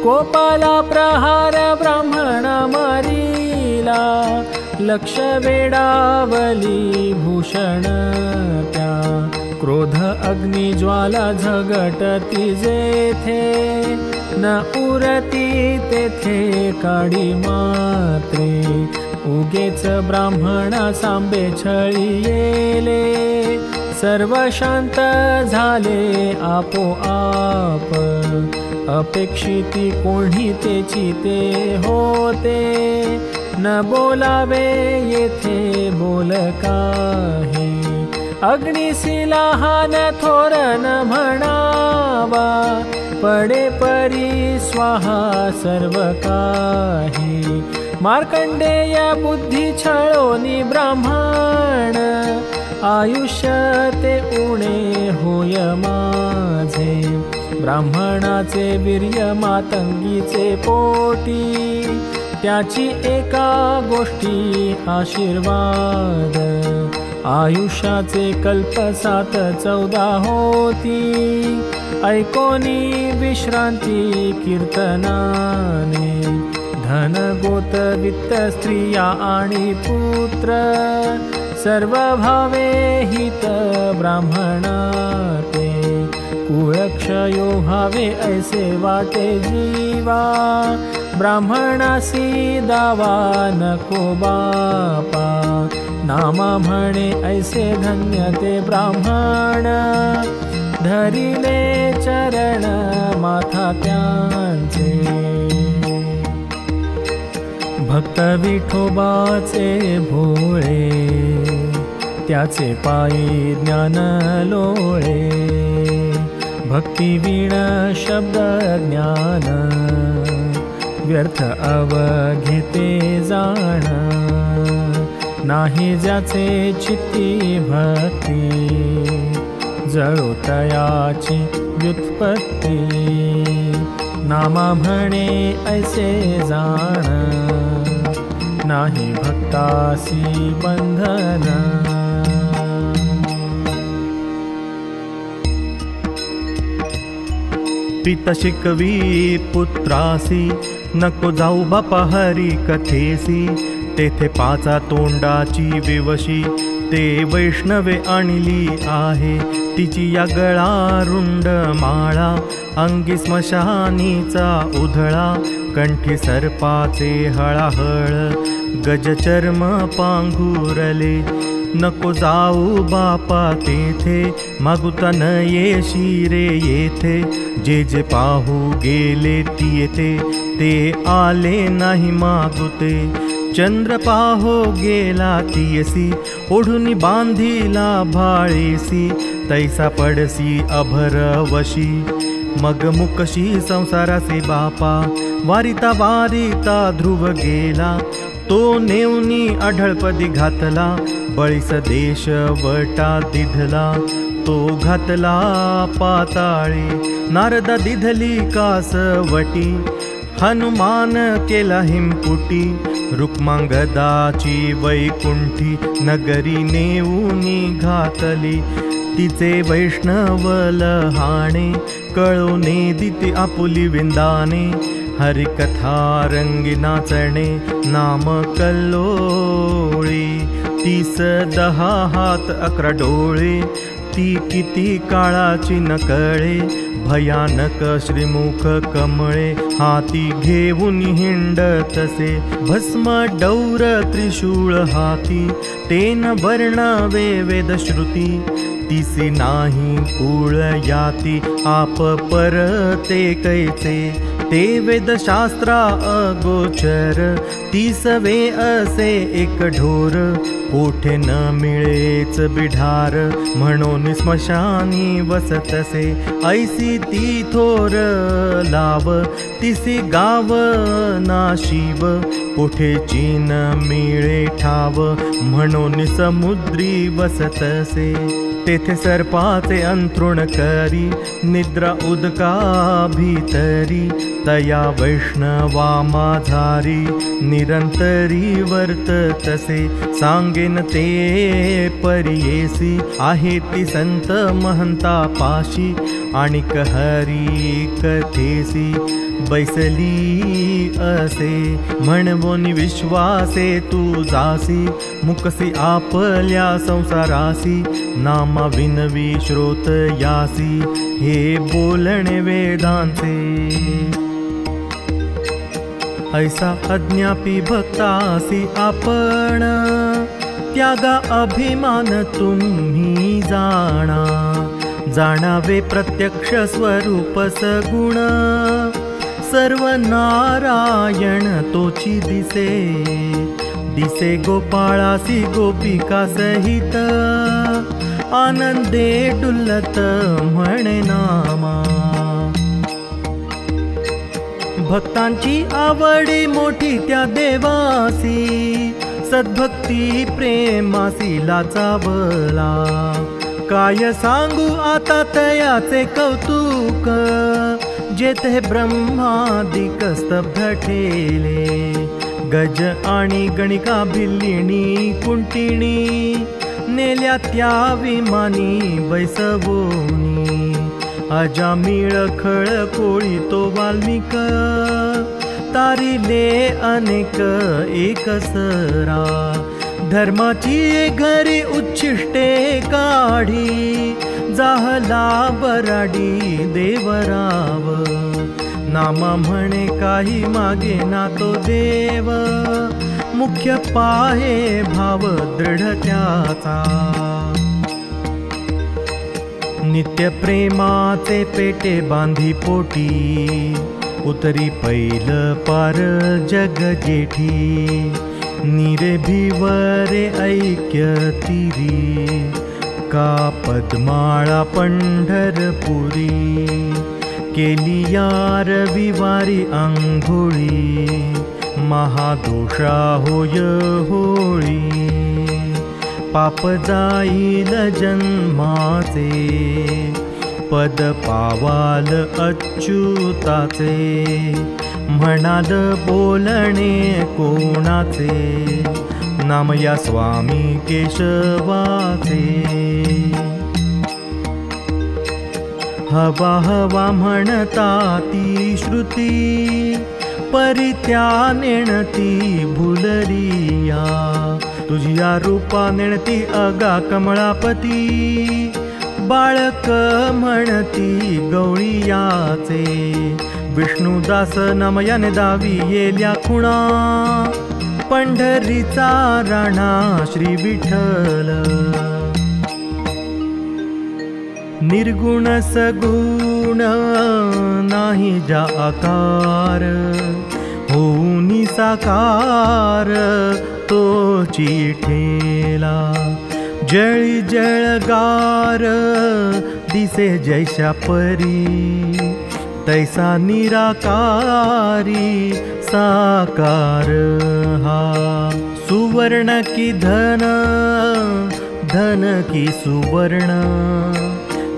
कोपाला प्रहार ब्राह्मण मारिला, लक्ष वेडावली भूषण त्या. क्रोध अग्नि ज्वाला झगटती जेथे, न उरती तेथे काडी मात्रे. उगेच ब्राह्मणा सांबे छळी येले, सर्व शांत झाले आपोआप. अपेक्षिती कोणी तेची ते होते, न बोलावे येथे बोल काही. अग्निसी लहान थोर न म्हणावा, पडे परी स्वाहा सर्व काही. मार्कंडेय बुद्धी छळोनी ब्राह्मण, आयुष्य ते उणे होय माझे. ब्राह्मणाचे वीर्य मातंगीचे पोटी, त्याची एका गोष्टी आशीर्वाद. आयुष्याचे कल्प 7-14 होती, ऐकोनी विश्रांती कीर्तनाने. धन गोत वित्त स्त्रिया आणि पुत्र, सर्व भावे हित ब्राह्मणाते. कुळक्षयो व्हावे ऐसे वाटे जीवा, ब्राह्मणासी दावा नको बापा. नामा म्हणे ऐसे धन्य ते ब्राह्मण, धरिले चरण माथा त्यांचे. भक्त विठोबाचे भोळे, त्याचे पायी ज्ञान लोळे. भक्ती वीण शब्द ज्ञान, व्यर्थ अवघेते जाण. नाही ज्याचे चित्ती भक्ती, जळो तयाची व्युत्पत्ती. नामा म्हणे ऐसे जाण, नाही भक्तासी बंधन. पिता शिकवी पुत्रासी, नको जाऊ बापा हरी कथेसी. तेथे 5 तोंडाची विवशी, ते वैष्णवे आणली आहे. तिची या गळा रुंड माळा, अंगी स्मशानीचा उधळा. कंठी सर्पाचे हळाहळ, गजचर्म पांघुरले. नको जाऊ बापा तेथे, मागुता न येशी रे येथे. जे जे पाहू गेले ती येथे, ते आले नाही मागुते. चंद्र पाहो गेला तियसी, ओढुनी बांधिला भाळेसी. तैसा पडसी अभरवशी, मग मुकशी संसारासे बापा. वारिता वारिता ध्रुव गेला, तो नेवनी आढळपदी घातला. बळीस देश वटा दिधला, तो घातला पाताळी. नारदा दिधली कासवटी, हनुमान केला हिमपुटी. रुक्मांगदाची वैकुंठी, नगरी नेऊनी घातली. तिचे वैष्णव लहाणे, कळोने दिती आपुली विंदाने. हरिकथा रंगी नाचणे, नाम कल्लोळी. 30-10 हात 11 डोळे, ती किती काळाची न कळे. भयानक श्रीमुख कमळे, हाती घेऊन हिंडतसे. भस्म डौर त्रिशूळ हाती, तेन वर्णवे वेदश्रुती. तिसी नाही कुळ याती, आप परते कैचे. ते वेदशास्त्रा अगोचर, 30वे असे एक ढोर. कोठे न मिळेच बिढार, म्हणून स्मशानी वसतसे. ऐसी ती थोर लाव, तिसी गाव ना शिव. कोठे चीन मिळे ठाव, म्हणून समुद्री वसतसे. तेथे सर्पाचे अंथरुण करी, निद्रा उदका भीतरी, तया वैष्णवा माझारी, निरंतरी वर्ततसे, सांगेन ते परियेसी, आहे ती संत महंता पाशी, आणिक हरी कथेसी, बैसली असे, म्हणवोनी विश्वासे तू जासी, मुकसी आपल्या संसारासी, नामा विनवी श्रोत यासी, हे बोलणे वेदांचे। ऐसा अज्ञापी भक्तासी आपण, त्यागा अभिमान तुम्ही जाणा, जाणावे प्रत्यक्ष स्वरूप सगुण, सर्व नारायण तोची दिसे, दिसे गोपाळासी गोपिका सहित, आनंदे डुल्लत म्हणे नामा। भक्तांची आवडी मोठी त्या देवासी, सद्भक्ती प्रेमासी लाचावला, काय सांगू आता तयाचे कौतुक, जेथे ब्रह्मादिक स्तब्ध ठेले, गज आणि गणिका भिल्लिणी कुंटिणी, नेल्या त्या विमानी बैसवोनी, अजामिळ खळ कोळी तो वाल्मिक, तारिले अनेक एकसरा, धर्माची घरी उच्छिष्टे काढी, जाहला बराडी देवराव, नामा म्हणे काही मागे ना तो देव, मुख्य पाहे भाव दृढ त्याचा, नित्य प्रेमाचे पेटे बांधी पोटी, उतरी पैल पार जग जेठी, निरे भिवरे ऐक्य तिरी, का पद्माळा पंढरपुरी, केली या रविवारी आंघोळी, महादोषा होय होळी, पाप जाईल जन्माचे, पद पावाल अच्युताचे, म्हणाल बोलणे कोणाचे, नाम या स्वामी केशवाचे। हवा हवा म्हणता ती श्रुती, परित्या नेणती भुलरिया, तुझिया रूपा नेणती अगा कमळापती, बाळक म्हणती गवळीयाचे, विष्णुदास नमयाने दावी येल्या खुणा, पंढरीचा राणा श्री विठ्ठल, निर्गुण सगुण नाही जा आकार, होऊनी साकार तोची ठेला, जळी जळगार दिसे जैशा परी, तैसा निराकारी साकार हा, सुवर्ण की धन, धन की सुवर्ण,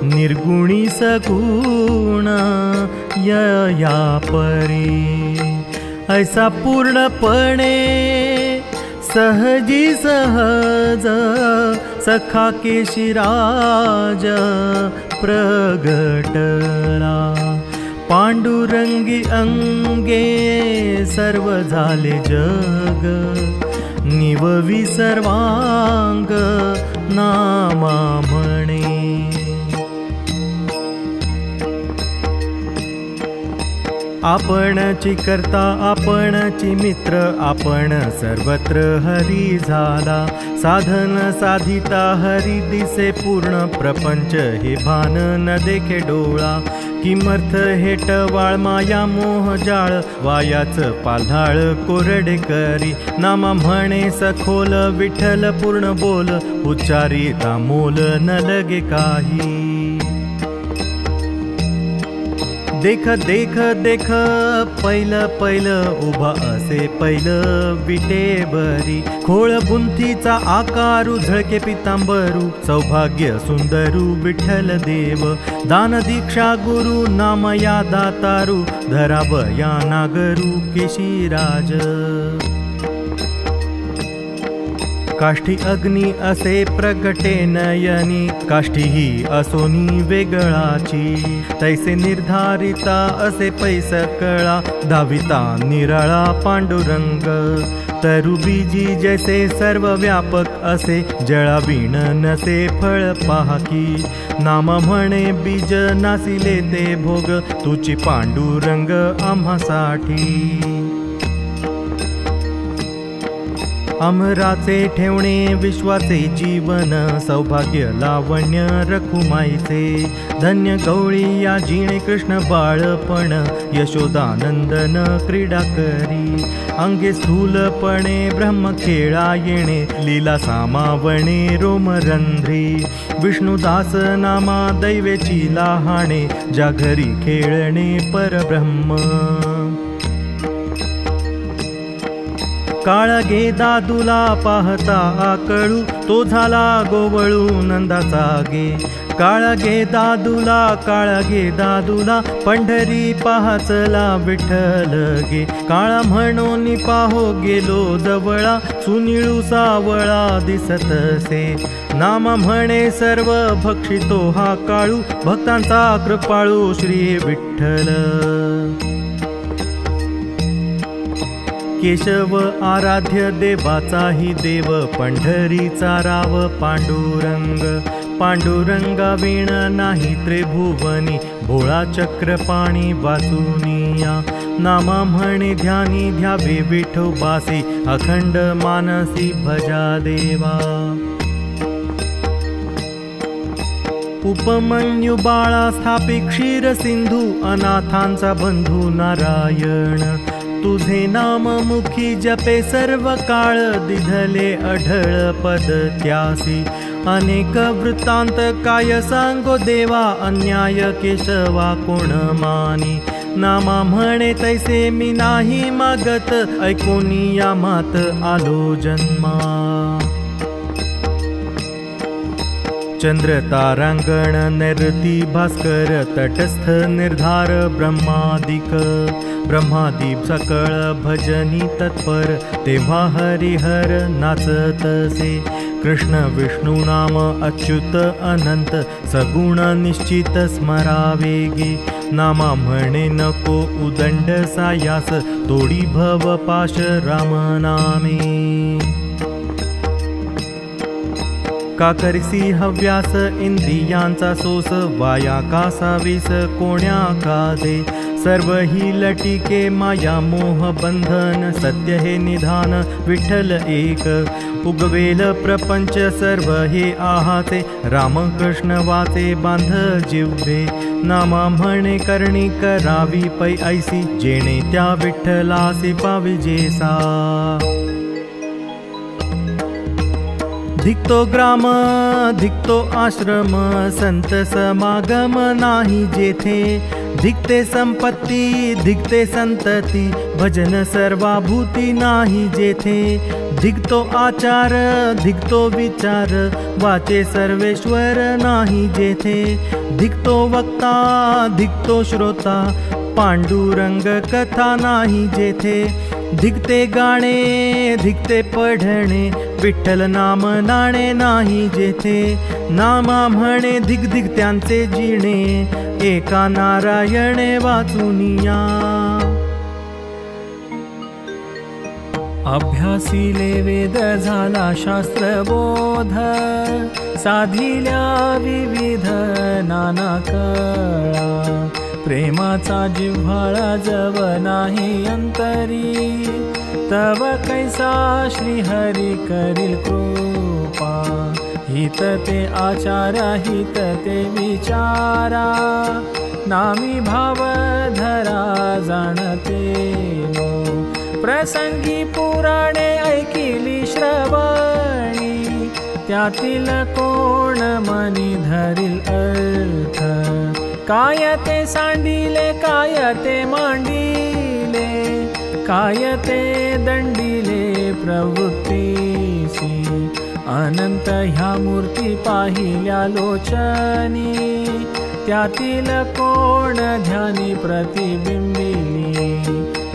निर्गुणी सगुण या परी, ऐसा पूर्णपणे सहजी सहज सखा केशिराज प्रगटला, पांडुरंगी अंगे सर्व झाले जग, निववी सर्वांग नामा म्हणे। आपणची करता आपणची मित्र, आपण सर्वत्र हरी झाला, साधन साधिता हरी दिसे पूर्ण प्रपंच, हे भान न देखे डोळा, किमर्थ हेट वाळ माया मोह जाळ, वायाच पाल्हाळ कोरडे करी, नामा म्हणे सखोल विठ्ठल पूर्ण बोल, उच्चारी दामोल न लगे काही, देख देख देख पहिलं उभा असे पहिलं विटेवरी, खोळ बुंथीचा आकारू झळके पितांबरू, सौभाग्य सुंदरू विठ्ठल देव, दान दीक्षा गुरु नाम या दातारू, धराव या नागरू केशीराज। काष्ठी अग्नी असे प्रगटे नयनी, काष्ठी ही असोनी वेगळाची, तैसे निर्धारिता असे पैसकळा, धाविता निराळा पांडुरंग, तरुबीजी जैसे सर्व व्यापक असे, जळावीण नसे फळ पाहकी, नाम म्हणे बीज नासिले ते भोग, तुची पांडुरंग आम्हासाठी। अमराचे ठेवणे विश्वाचे जीवन, सौभाग्य लावण्य रखुमाईचे, धन्य गवळी या जिणे कृष्ण बाळपण, यशोदानंदन क्रीडा करी, अंगे स्थूलपणे ब्रह्म खेळा येणे, लीला सामावणे रोमरंध्री, विष्णुदास नामा दैवेची लहाणे, ज्या घरी खेळणे परब्रह्म। काळगे दादूला पाहता आकळू, तो झाला गोवळू नंदाचा गे, काळगे दादूला पंढरी पाहचला विठ्ठल गे, काळा म्हणून पाहो गेलो जवळा, सुनिळू सावळा दिसतसे, नाम म्हणे सर्व भक्षितो हा काळू, भक्तांचा कृपाळू श्री विठ्ठल। केशव आराध्य देवाचाही देव, पंढरीचा राव पांडुरंग, पांडुरंगा वीण नाही त्रिभुवनी, भोळा चक्रपाणी वाचुनिया, नामा म्हणे ध्यानी ध्यावे विठोबासी, अखंड मानसी भजा देवा। उपमन्यू बाळा स्थापी क्षीर सिंधू, अनाथांचा बंधू नारायण, तुझे नाम मुखी जपे सर्व काळ, दिधले अढळ पद त्यासी, अनेक वृत्तांत काय सांगो देवा, अन्याय केशवा कोण मानी, नामा म्हणे तैसे मी नाही मागत, ऐकोनी या मात आलो जन्मा। चंद्र तारांगण नैऋती भास्कर, तटस्थ निर्धार ब्रह्मादिक, ब्रह्मादीप सकळ भजनी तत्पर, तेव्हा हरिहर नाचतसे, कृष्ण विष्णू नाम अच्युत अनंत, सगुण निश्चित स्मरावेगे, नामा म्हणे नको उदंड सायास, तोडी भव पाश राम नामे। का करिसी हव्यास इंद्रियांचा सोस, वाया कासावीस कोण्या काजे, सर्व ही लटिके माया मोह बंधन, सत्य हे निधान विठ्ठल एक, उगवेल प्रपंच सर्व हे आहाते, रामकृष्ण वाचे बांध जिव्हे, नामा म्हणे करणी करावी पै ऐसी, जेणे त्या विठ्ठलासी पाविजेसा। धिकतो ग्राम धिकतो आश्रम, संत समागम नाही जेथे, धिकते संपत्ती धिकते संतती, भजन सर्वाभूती नाही जेथे, धिकतो आचार धिकतो विचार, वाचे सर्वेश्वर नाही जेथे, धिकतो वक्ता धिकतो श्रोता, पांडुरंग कथा नाही जेथे, धिकते गाणे धिकते पढणे, विठ्ठल नाम नाणे नाही जेथे, नामा म्हणे धिकधिकत्यांचे जिणे, एका नारायणे वाचुनिया। अभ्यासिले वेद झाला शास्त्रबोध, साधिल्या विविध नाना कळा, प्रेमाचा जिव्हाळा जव नाही अंतरी, तव कैसा श्रीहरी करील कृपा, हित ते आचारा हित ते विचारा, नामी भाव धरा जाणते नो, प्रसंगी पुराणे ऐकिली श्रवणी, त्यातील कोण मनी धरील अर्थ, काय ते सांडिले काय ते मांडिले, काय ते दंडिले प्रवृत्तीसी, अनंत ह्या मूर्ती पाहिल्या लोचनी, त्यातील कोण ध्यानी प्रतिबिंबिली,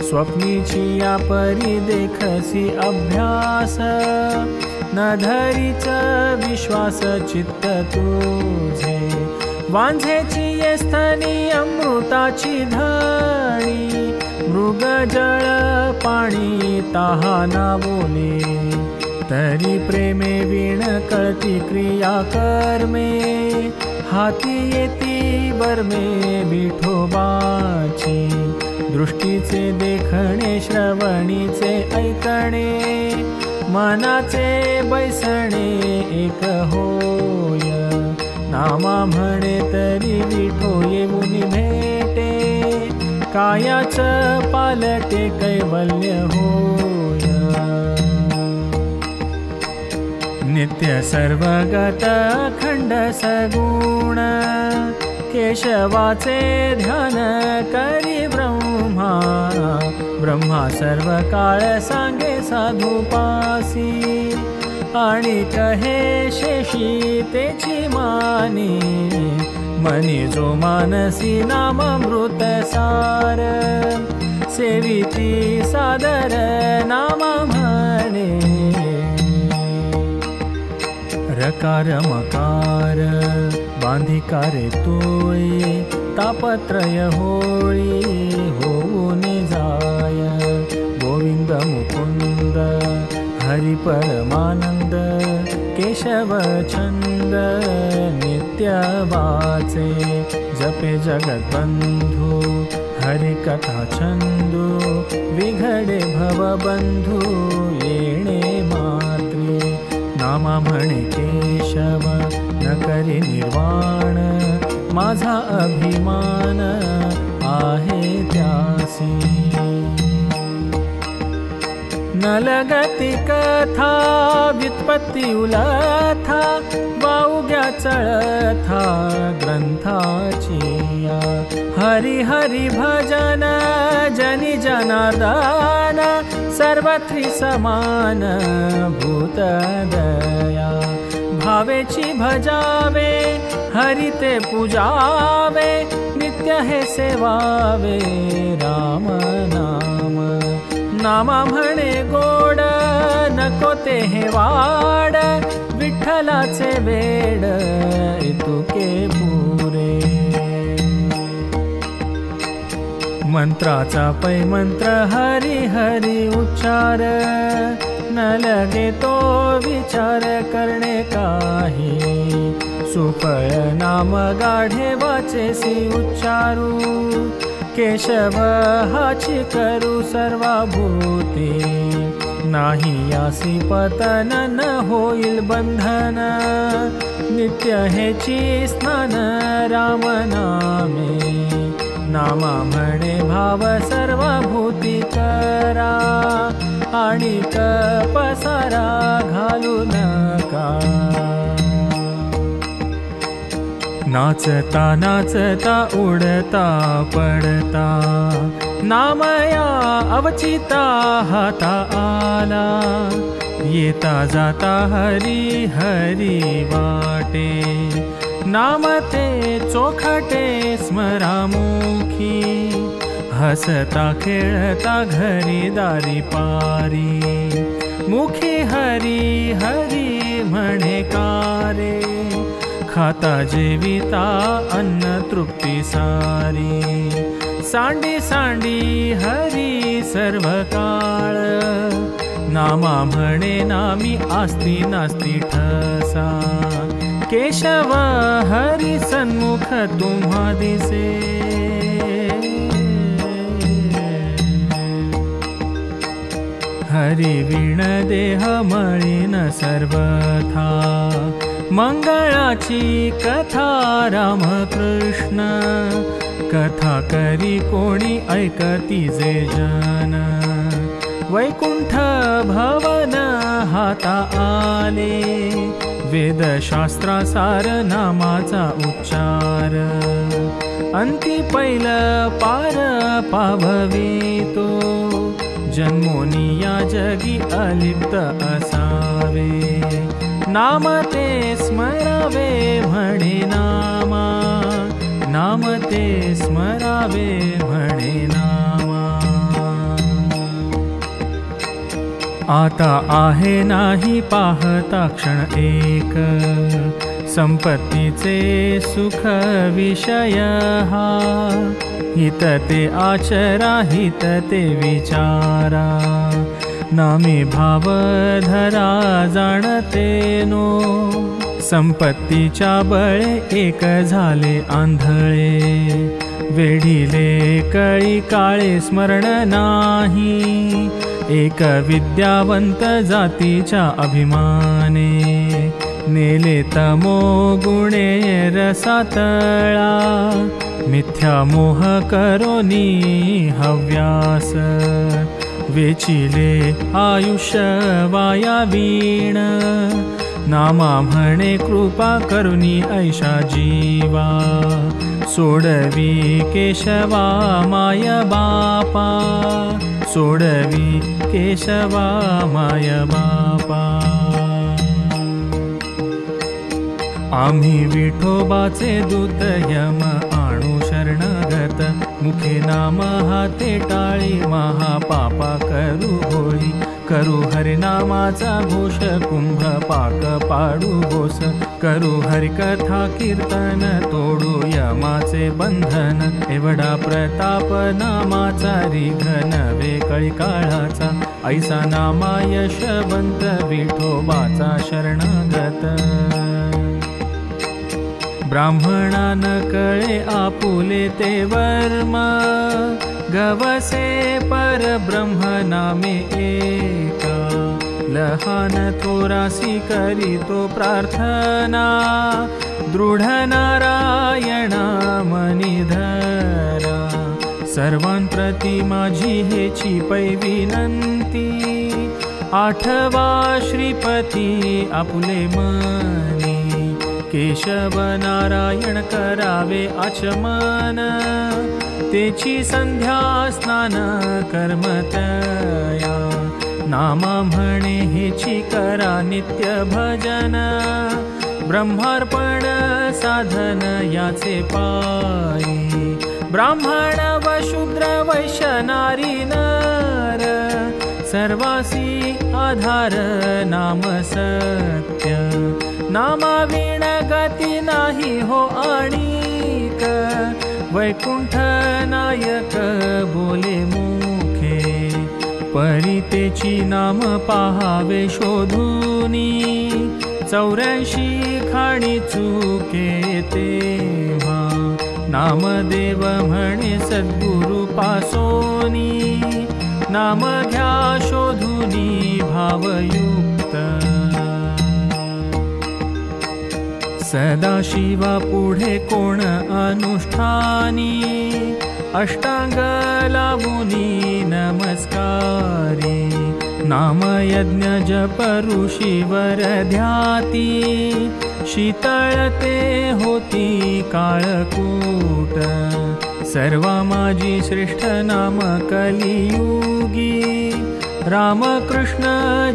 स्वप्नीची या परी देखसी अभ्यास, न धरीच विश्वास चित्त तुझे, वांझेची ये स्थनी अमृताची धणी, मृग जळ पाणी तहाना बोले, तरी प्रेमे वीण कळती क्रिया कर्मे, हाती येती वर्मे विठोबाची, दृष्टीचे देखणे श्रवणीचे ऐकणे, मनाचे बैसणे एक होय, नामा म्हणे तरी विठो येऊन भेटे, कायाच पालटे कैवल्य होय, नित्य सर्वगत अखंड सगुण, केशवाचे ध्यान करी ब्रह्मा, ब्रह्मा सर्व काळ सांगे साधुपासी, आणि कहे शेषी तेची मानी, मनी जो मानसी नामामृत सार, सेविती सादर नामा म्हणे, रकार मकार बांधिकारे तोळी, तापत्रय होळी होऊन जाय, गोविंद मुकुंद हरि परमानंद, केशव छंद नित्य वाचे, जपे जगद्बंधू हरि कथा छंदू, विघडे भवबंधू येणे मात्रे, नामा म्हणे केशव न करी निर्वाण, माझा अभिमान आहे त्यासी, न लगती कथा व्युत्पत्ती उलथा, वाउग्या चळथा ग्रंथाची, हरि हरि भजन जनी जनार्दन, सर्वत्री समान भूत दया, भावेची भजावे हरि ते पूजावे, नित्य हे सेवावे राम नाम, नामा म्हणे गोड नको ते हे वाड, विठ्ठलाचे वेड इतुके पुरे, मंत्राचा पै मंत्र हरि हरि उच्चार, न लगे तो विचार करणे काही, सुफळ नाम गाढे वाचेसी उच्चारू, केशव हाची करू सर्वाभूती, नाही यासी पतन न होईल बंधन, नित्य हेची स्नान राम नामे, नामा म्हणे भाव सर्वभूती करा, आणि पसारा घालू नका, नाचता नाचता उडता पडता, नामया अवचिता हाता आला, येता जाता हरी हरी वाटे, नाम ते चोखटे स्मरामुखी, हसता खेळता घरी दारी पारी, मुखी हरी हरी म्हणे कारे, खाता जेविता अन्न तृप्ती सारी, सांडी सांडी हरी सर्व काळ, नामा म्हणे नामी आस्ती नास्ती ठसा, केशव हरी सन्मुख तुम्हा दिसे, हरी वीण देह मळीन सर्वथा, मंगळाची कथा रामकृष्ण, कथा करी कोणी ऐकती जे जन, वैकुंठ भवन हाता आले, वेदशास्त्रासार नामाचा उच्चार, अंती पैल पार पाववितो जन्मोनी या जगी अलिप्त असावे नाम ते स्मरावे म्हणे नामा नाम ते स्मरावे म्हणे नामा आता आहे नाही पाहता क्षण एक संपत्तीचे सुख विषय हा हित ते आचरा हित ते विचारा नामे भाव धरा जाणते नो संपत्तीच्या बळे एक झाले आंधळे वेढिले कळी काळे स्मरण नाही एक विद्यावंत जातीच्या अभिमाने नेले तमो गुणे रसातळा मिथ्या मोह करोनी हव्यास वेचिले आयुष्य वाया वीण नामा म्हणे कृपा करुनी ऐशा जीवा सोडवी केशवा माय बापा सोडवी केशवा माय बापा आम्ही विठोबाचे दूत यम आणू शरणागत मुखे नाम हाते टाळी महापापा करू होळी करू हरिनामाचा घोष कुंभ पाक पाडू घोष करू हरिकथा कीर्तन तोडू यमाचे बंधन एवढा प्रताप नामाचा रिघ नवे कळी काळाचा ऐसा नामा यशवंत विठोबाचा शरणागत ब्राह्मणा न कळे आपुले ते वर्म गवसे परब्रह्म नामे एका लहान थोरासी करीतो प्रार्थना दृढ नारायणा मनिधरा सर्वांप्रती माझी हेची पै विनंती आठवा श्रीपती आपुले मनी केशव नारायण करावे आचमन तेची संध्या स्नान कर्मतया नामा म्हणे हेची करा नित्य भजन ब्रह्मार्पण साधन याचे पायी ब्राह्मण व शूद्र वैश्य नारी नर सर्वासी आधार नाम सत्य नामा वीण गती नाही हो आणिक वैकुंठ नायक बोले मुखे परितेची नाम पाहावे शोधूनी 84 खाणी चुके तेव्हा नामदेव म्हणे सद्गुरु पासोनी नाम घ्या शोधूनी भावयुक्त सदाशिवा पुढे कोण अनुष्ठानी अष्टांग लावुनी नमस्कारी नाम यज्ञ जप ऋषीवर ध्याती शीतळते होती काळकूट सर्वा माझी श्रेष्ठ नाम कलियुगी रामकृष्ण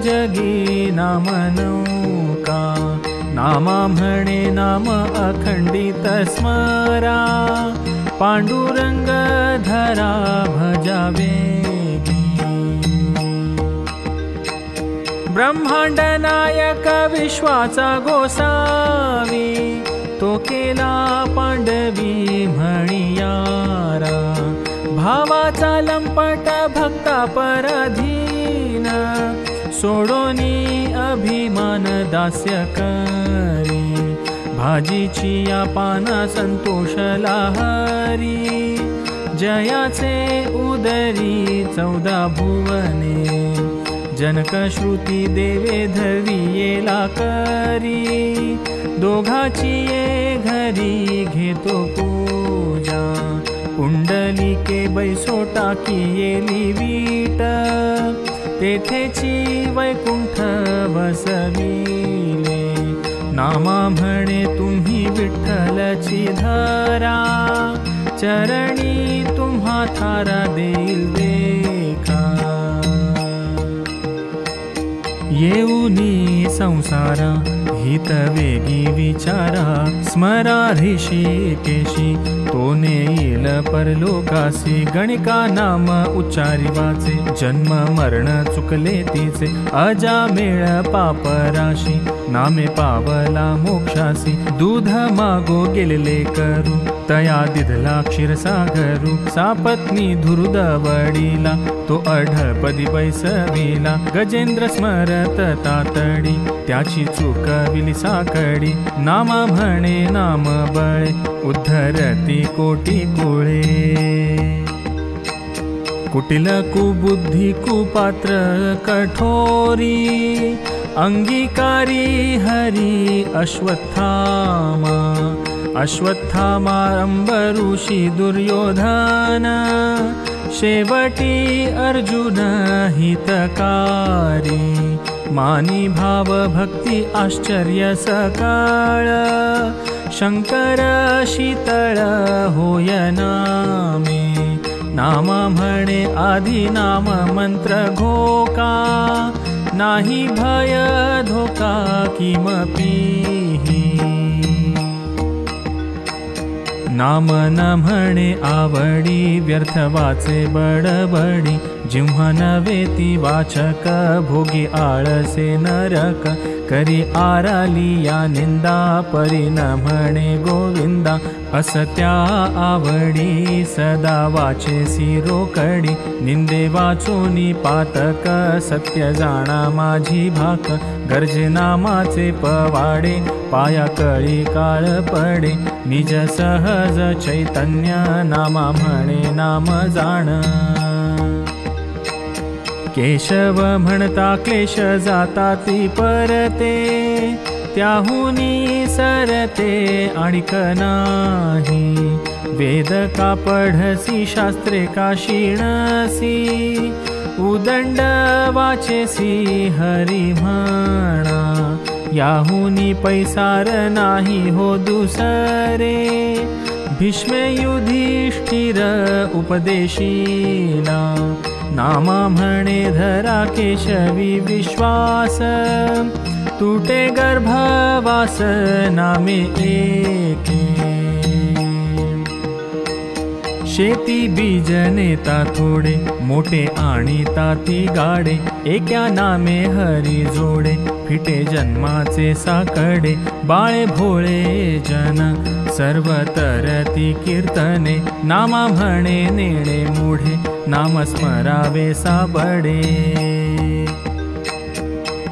जगी नाम नौका नामा म्हणे नाम अखंडित स्मरा पांडुरंग धरा भजावे ब्रह्मांड नायक विश्वाचा गोसावी तो केला पांडवी म्हणियारा भावाचा लंपट भक्ता पराधीन सोडोनी अभिमान दास्य करी भाजीची या पाना संतोष लहरी जयाचे उदरी 14 भुवने जनक श्रुती देवे धवियेला करी दोघाची ये घरी घेतो पूजा पुंडलिके बैसोटा कियेली वीट तेथेची वैकुंठ वसविले नामा म्हणे तुम्ही विठ्ठलची धरा चरणी तुम्हा थारा देईल देखा। येऊनी संसारा हित वेगी विचारा, स्मरा ऋषिकेशी तो नेईल परलोकासी। गणिका नाम उच्चारी वाचे, जन्म मरण चुकले तिचे। अजामेळ पाप राशी, नामे पावला मोक्षासी। दूध मागो गेलेले करू, तया दिधला क्षीरसागरू। सापत्नी धुरुद वडीला, तो अढपदी बैसविला। गजेंद्र स्मरत तातडी, त्याची चुकविली साकडी। नाम म्हणे नाम बळे, उद्धरती कोटी कुळे। कुटिल कुबुद्धी कुपात्र कठोरी, अंगीकारी हरी अश्वत्थामा। अश्वत्थामा ऋषी दुर्योधन, शेवटी अर्जुन हितकारी। मानी भाव भक्ती आश्चर्य सकाळ, शंकर शीतळ होय नामे। नाम म्हणे आधी नाम मंत्र घोका, नाही भय धोका किमपीही। नाम न म्हणे आवडी, व्यर्थ वाचे बडबडी। जिव्हा नवेती वाचक, भोगी आळसे नरक। करी आराली या निंदा, परी न म्हणे गोविंदा। असत्या आवडी, सदा वाचेसी रोकडी। निंदे वाचोनी पातक, सत्य जाणा माझी भाक। गर्जे नामाचे पवाडे, पाया कळी काळ पडे। निज सहज चैतन्य, नामा म्हणे नाम जाण। केशव म्हणता क्लेश जाता ती परते, त्याहुनी सरते आणिक नाही। वेद का पढसी, शास्त्रे का शिणसी। उदंड वाचेसी हरी म्हणा, याहुनी पैसार नाही हो दुसरे। भीष्मे युधिष्ठिर उपदेशीला, नामा म्हणे धरा केशवी विश्वास। तुटे गर्भवास नामे एके, शेती बीज नेता थोडे, मोठे आणि ताती गाडे। एका नामे हरी जोडे, फिटे जन्माचे साकडे। बाळे भोळे जन, सर्वतर कीर्तने। नामा म्हणे नेडे मुढे, नाम स्मरावे साबडे।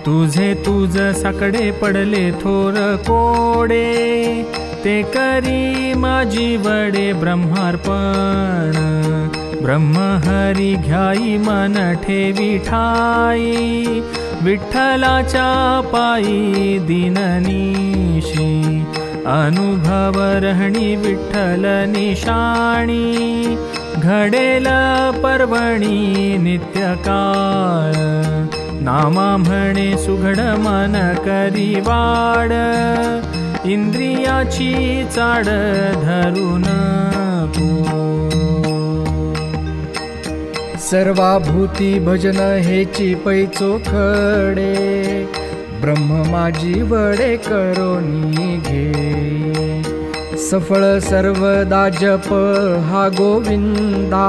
तुझे तुझ साकडे पडले थोर कोडे, ते करी माझी वडे ब्रह्मार्पण। ब्रह्म हरी घ्याई मन ठेवी ठाई, विठ्ठलाच्या पायी दिननीशी। अनुभव रहणी विठ्ठल निशाणी, घडेल पर्वणी नित्यकाळ। नामा म्हणे सुघड मन करी वाड, इंद्रियाची चाड धरू नको। सर्वाभूती भजन हेची पैचोखडे, ब्रह्म माझी वडे करोनी घे। सफळ सर्वदा जप हा गोविंदा,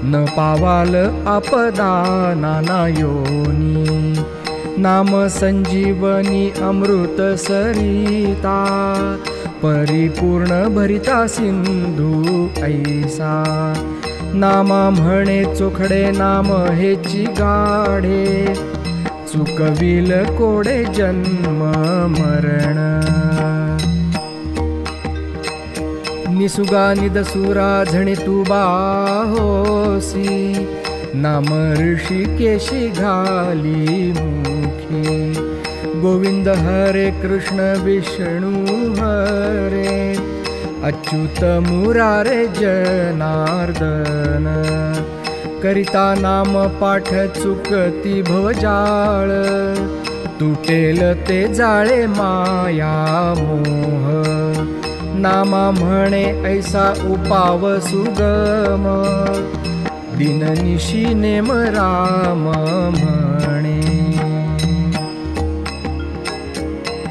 न पावाल आपदा नाना योनी। नाम संजीवनी अमृत सरिता, परिपूर्ण भरिता सिंधू ऐसा। नामा म्हणे चोखडे नाम हेची गाढे, चुकविल कोडे जन्म मरण। निसुगा निदसुरा झणे तू बाहोसी, नाम ऋषिकेशी घाली मुखे। गोविंद हरे कृष्ण विष्णु हरे, अच्युत मुरारे जनार्दन। करिता नाम पाठ चुकती भवजाळ, तुटेल ते जाळे माया मोह। नामा म्हणे ऐसा उपाव सुगम, दिननिशी नेम राम म्हणे.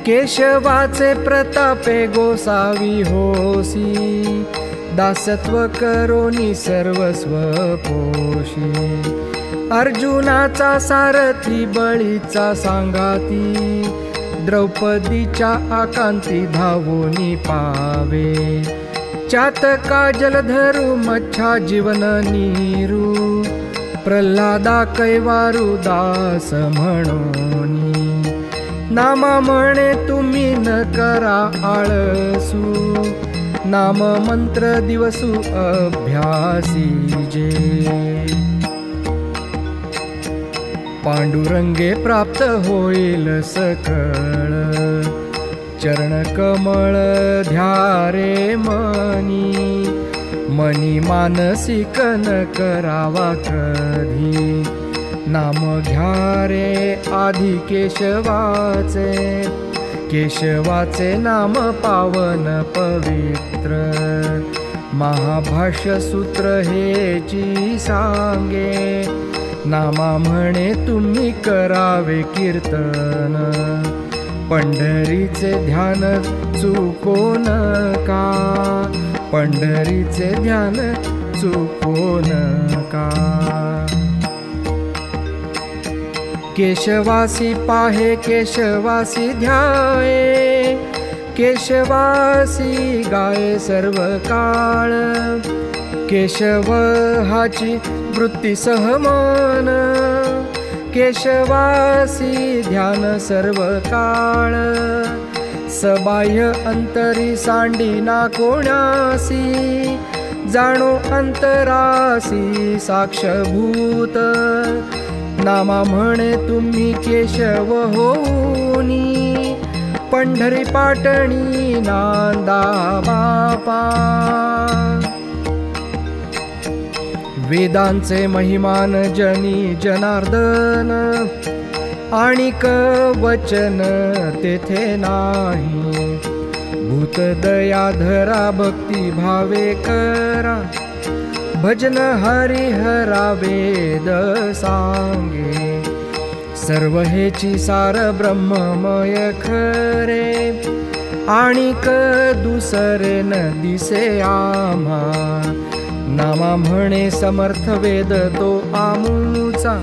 केशवाचे प्रतापे गोसावी होसी, दासत्व करोनी सर्वस्व पोषी. अर्जुनाचा सारथी बळीचा सांगाती, द्रौपदीच्या आकांती धावोनी पावे. चातका जलधरू मच्छा जीवन नीरू, प्रल्हादा कैवारू दास म्हणोनी. नामा म्हणे तुम्ही न करा आळसू, नाम मंत्र दिवसू अभ्यासी जे. पांडुरंगे प्राप्त होईल सकळ, चरण कमळ ध्यारे मनी. मनी मानसिक न करावा कधी, नाम घ्या रे आधी केशवाचे. केशवाचे नाम पावन पवित्र, महाभाष्य सूत्र हेची सांगे. नामा म्हणे तुम्ही करावे कीर्तन, पंढरीचे ध्यान चुको नका. पंढरीचे ध्यान चुको नका. केशवासी पाहे केशवासी ध्याये, केशवासी गाये सर्व काळ. केशव हाची वृत्ती सहमान, केशवासी ध्यान सर्व काळ. सबाह्य अंतरी सांडिना कोणासी, जाणो अंतरासी साक्षभूत. नामा म्हणे तुम्ही केशव होऊनी, पंढरी पाटणी नांदा बापा. वेदांचे महिमान जनी जनार्दन, आणिक वचन तेथे नाही. भूत दया धरा भक्ती भावे करा, भजन हरिहरा वेद सांगे. सर्व हेची सार ब्रह्ममय खरे, आणिक दुसरे न दिसे आम्हा. नामा म्हणे समर्थ वेद तो आमूचा,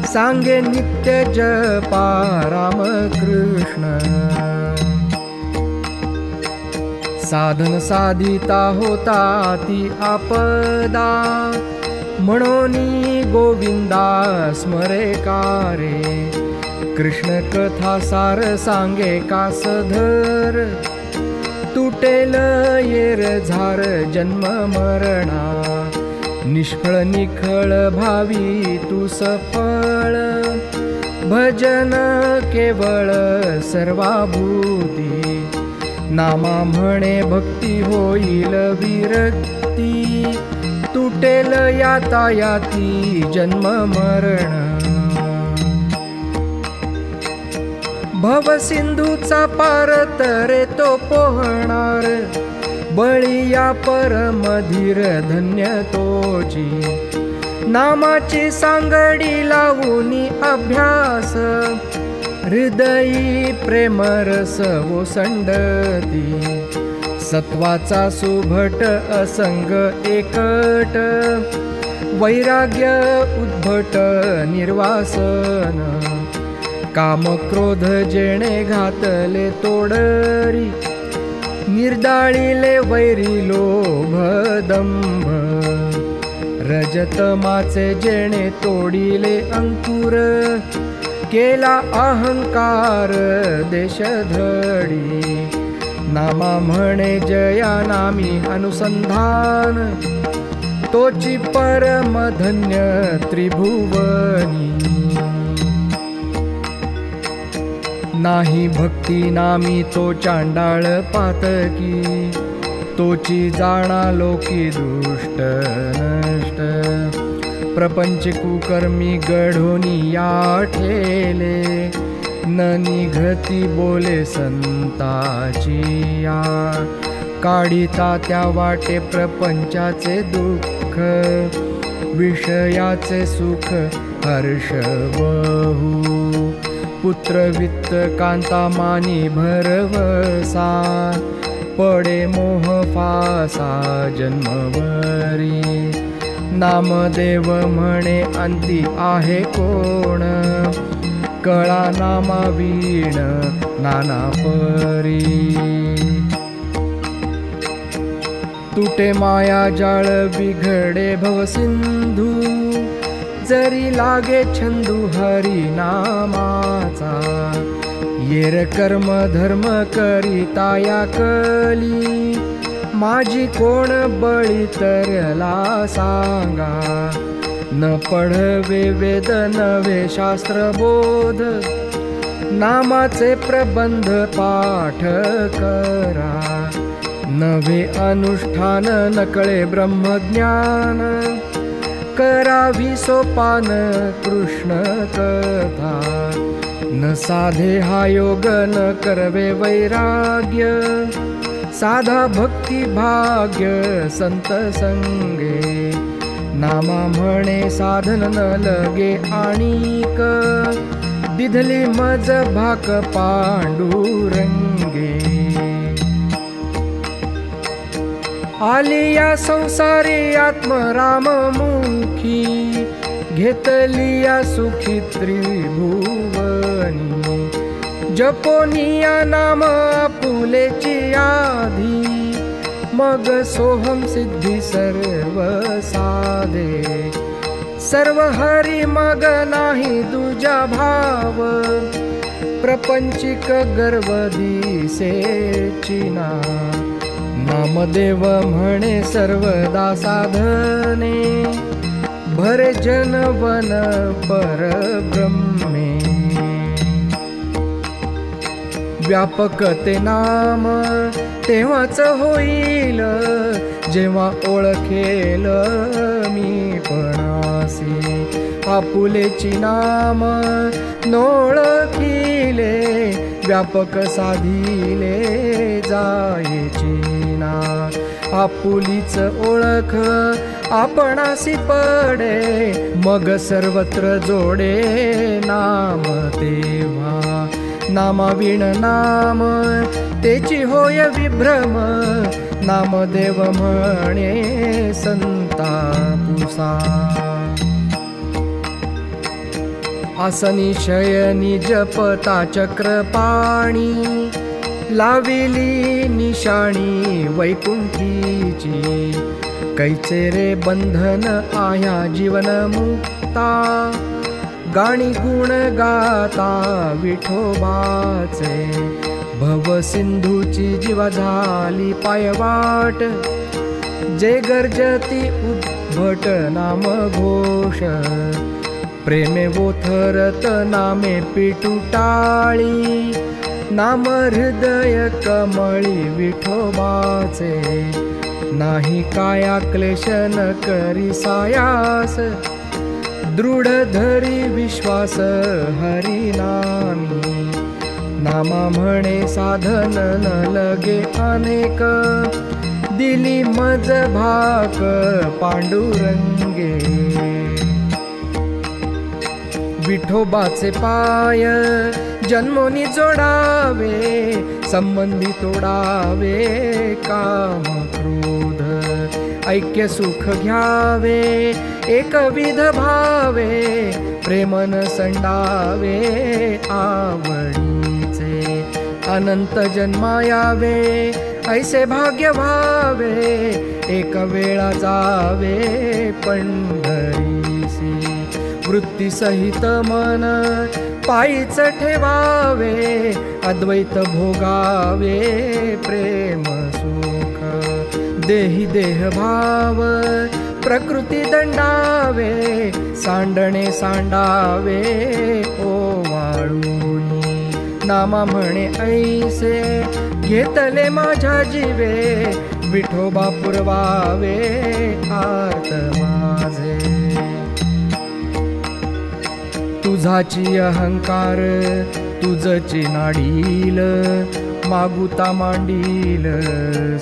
सांगे नित्य जपा राम कृष्ण. साधन साधिता होता ती आपदा, म्हणोनी गोविंदा स्मरे कारे. कृष्ण कथा सार सांगे कासधर, तुटेल येर झार जन्म मरणा. निष्फळ निखळ भावी तू सफळ, भजन केवळ सर्वाभूती. नामा म्हणे भक्ती होईल विरक्ती, तुटेल यातायाती जन्म मरण. भवसिंधूचा पार तरे तो पोहणार, बळीया परमधीर धन्य तोची. नामाची सांगडी लावूनी अभ्यास, हृदयी प्रेमरस ओसंडती. सत्वाचा सुभट असंग एकट, वैराग्य उद्भट निर्वासन. काम क्रोध जेणे घातले तोडरी, निर्दाळिले वैरी लोभ दंभ. रजतमाचे जेणे तोडिले अंकुर, केला अहंकार देशधडी. नामा म्हणे जया नामी अनुसंधान, तोची परमधन्य त्रिभुवनी. नाही भक्ती नामी तो चांडाळ पातकी, तोची जाणा लोकी दुष्ट नष्ट. प्रपंच कुकर्मी गढोनी या ठेले, न निघती बोले संताची या. काढिता त्या वाटे प्रपंचाचे दुःख, विषयाचे सुख हर्ष बहु, पुत्र वित्त कांता मानी भरवसा, पडे मोह फासा जन्मभरी, नामदेव म्हणे अंती आहे कोण, कळा नामा वीण नाना परी, तुटे माया जाळ बिघडे भवसिंधू, जरी लागे छंदू हरी नामाचा, येर कर्म धर्म करिता या कली, माझी कोण बळी तरला सांगा, न पढवे वेद नवे शास्त्र बोध, नामाचे प्रबंध पाठ करा, नवे अनुष्ठान नकळे ब्रह्मज्ञान, करावी सोपान कृष्ण कथा, न साधे हा योग न करवे वैराग्य, साधा भक्ती भाग्य संत संगे, नामा म्हणे साधन न लगे आणिक, दिधली मज भाक पांडुरंगे, आली या संसारी आत्मराममुखी, घेतली या सुखी त्रिभुवनी, जपोनिया नाम आपुलेची आधी, मग सोहम सिद्धी सर्व साधे, सर्व हरी मग नाही दुजा भाव, प्रपंचिक गर्व दिसेची ना, नामदेव म्हणे सर्वदा साधने, भरे जनवन परब्रह्मे, व्यापक ते नाम तेव्हाच होईल, जेव्हा ओळखेल मी पणासी, आपुलेची नाम नोळखिले, व्यापक साधिले जायची ना, आपुलीच ओळख आपणासी पडे, मग सर्वत्र जोडे नाम तेव्हा, नामाविण नाम तेची होय विभ्रम, नामदेव म्हणे संता पुसा, आसनी शयनी जपता चक्रपाणी, लाविली निशाणी वैकुंठीची, कैचे रे बंधन आया जीवन मुक्ता, गाणी गुण गाता विठोबाचे, भव सिंधूची जीवा झाली पायवाट, जे गर्जती उद्भट नाम घोष, प्रेमे वोथरत नामे पिटू टाळी, नाम हृदय कमळी विठोबाचे, नाही काया क्लेश न करी सायास, दृढ धरी विश्वास हरिनामी, नामा म्हणे साधन न लगे अनेक, दिली मज भाक पांडुरंगे, विठोबाचे पाय जन्मोनी जोडावे, संबंधी तोडावे काम क्रोध, ऐक्य सुख घ्यावे एकविध भावे, प्रेमन संडावे आवडीचे, अनंत जन्मायावे ऐसे भाग्य व्हावे, एक वेळा जावे पंढरीसी, वृत्ती सहित मन पायीच ठेवावे, अद्वैत भोगावे प्रेम सुख, देही देह भाव प्रकृती दंडावे, सांडणे सांडावे ओवाळूनी, नामा म्हणे ऐसे घेतले माझ्या जीवे, विठोबा पुरवावे आर्त माझे, तुझाची अहंकार तुझची नाडील, मागुता मांडील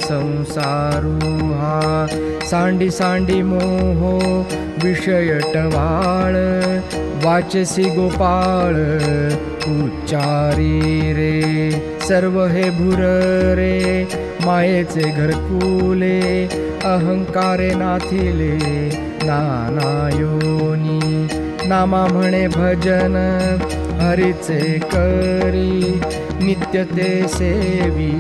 संसारू हा सांडी सांडी मोह विषय टवाळ वाचसी गोपाळ उच्चारी रे सर्व हे भुर रे मायेचे घरकुले अहंकारे नाथिले नाना योनी नामा म्हणे भजन हरीचे करी नित्य ते सेवी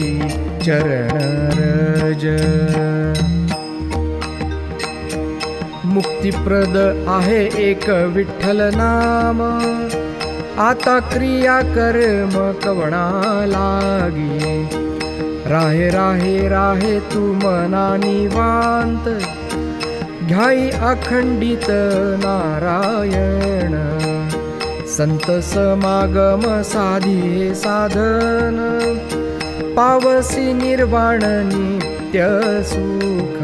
चरण रज मुक्तिप्रद आहे एक विठ्ठल नाम आता क्रिया कर्म कवणा लागी राहे राहे राहे तू मना निवांत घ्याई अखंडित नारायण संत समागम साधी साधन पावसी निर्वाण नित्य सुख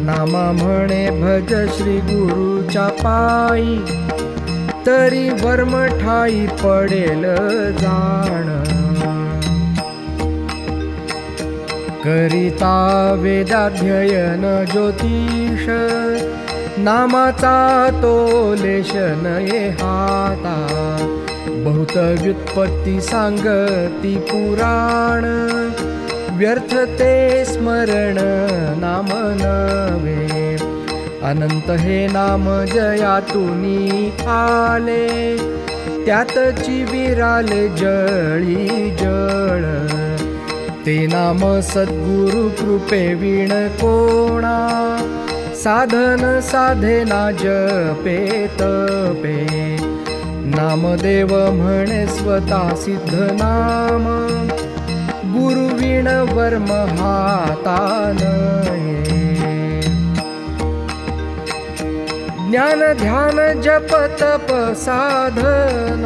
नामा म्हणे भज श्री गुरुच्या पायी तरी वर्म ठाई पडेल जाण करिता वेदाध्ययन ज्योतिष नामाचा तो लेशन ये हाता बहुत व्युत्पत्ती सांगती पुराण व्यर्थ ते स्मरण नाम नवे अनंत हे नाम जयातुनी आले त्यातची विराले जळी जळ ते नाम सद्गुरु कृपे विण कोणा साधन साधेना जपे तपे नामदेव म्हणे स्वतः सिद्ध नाम गुरु विण वर्म हाता नये ज्ञान ध्यान जप तप साधन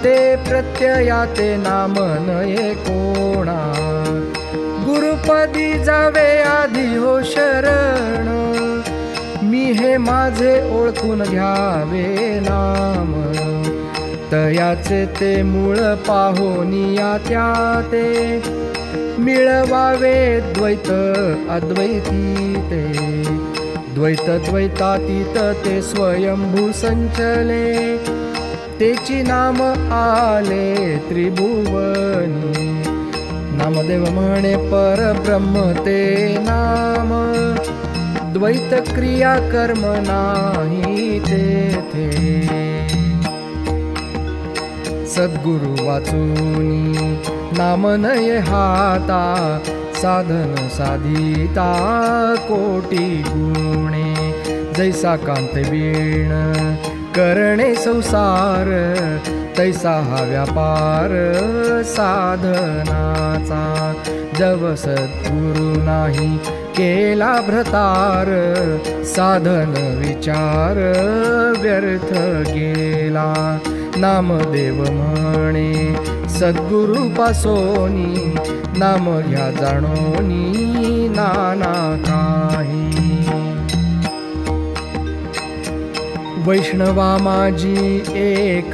ते प्रत्ययाते नाम नये कोणा गुरुपदी जावे आधी हो शरण मी हे माझे ओळखून घ्यावे नाम तयाचे ते मूळ पाहोनिया त्याते मिळवावे द्वैत अद्वैती ते द्वैत द्वैतातीत ते स्वयंभू संचले तेची नाम आले त्रिभुवनी नामदेव म्हणे परब्रह्म ते नाम द्वैत क्रिया कर्म नाही तेथे सद्गुरु वाचूनी नाम नये हाता साधन साधिता कोटी गुणे जैसा कांत वीण करणे संसार तैसा हा व्यापार साधनाचा जव सद्गुरु नाही केला भ्रतार साधन विचार व्यर्थ गेला नामदेव म्हणे सद्गुरु पासोनी नाम घ्या जाणोनी नाना काही वैष्णवा माझी एक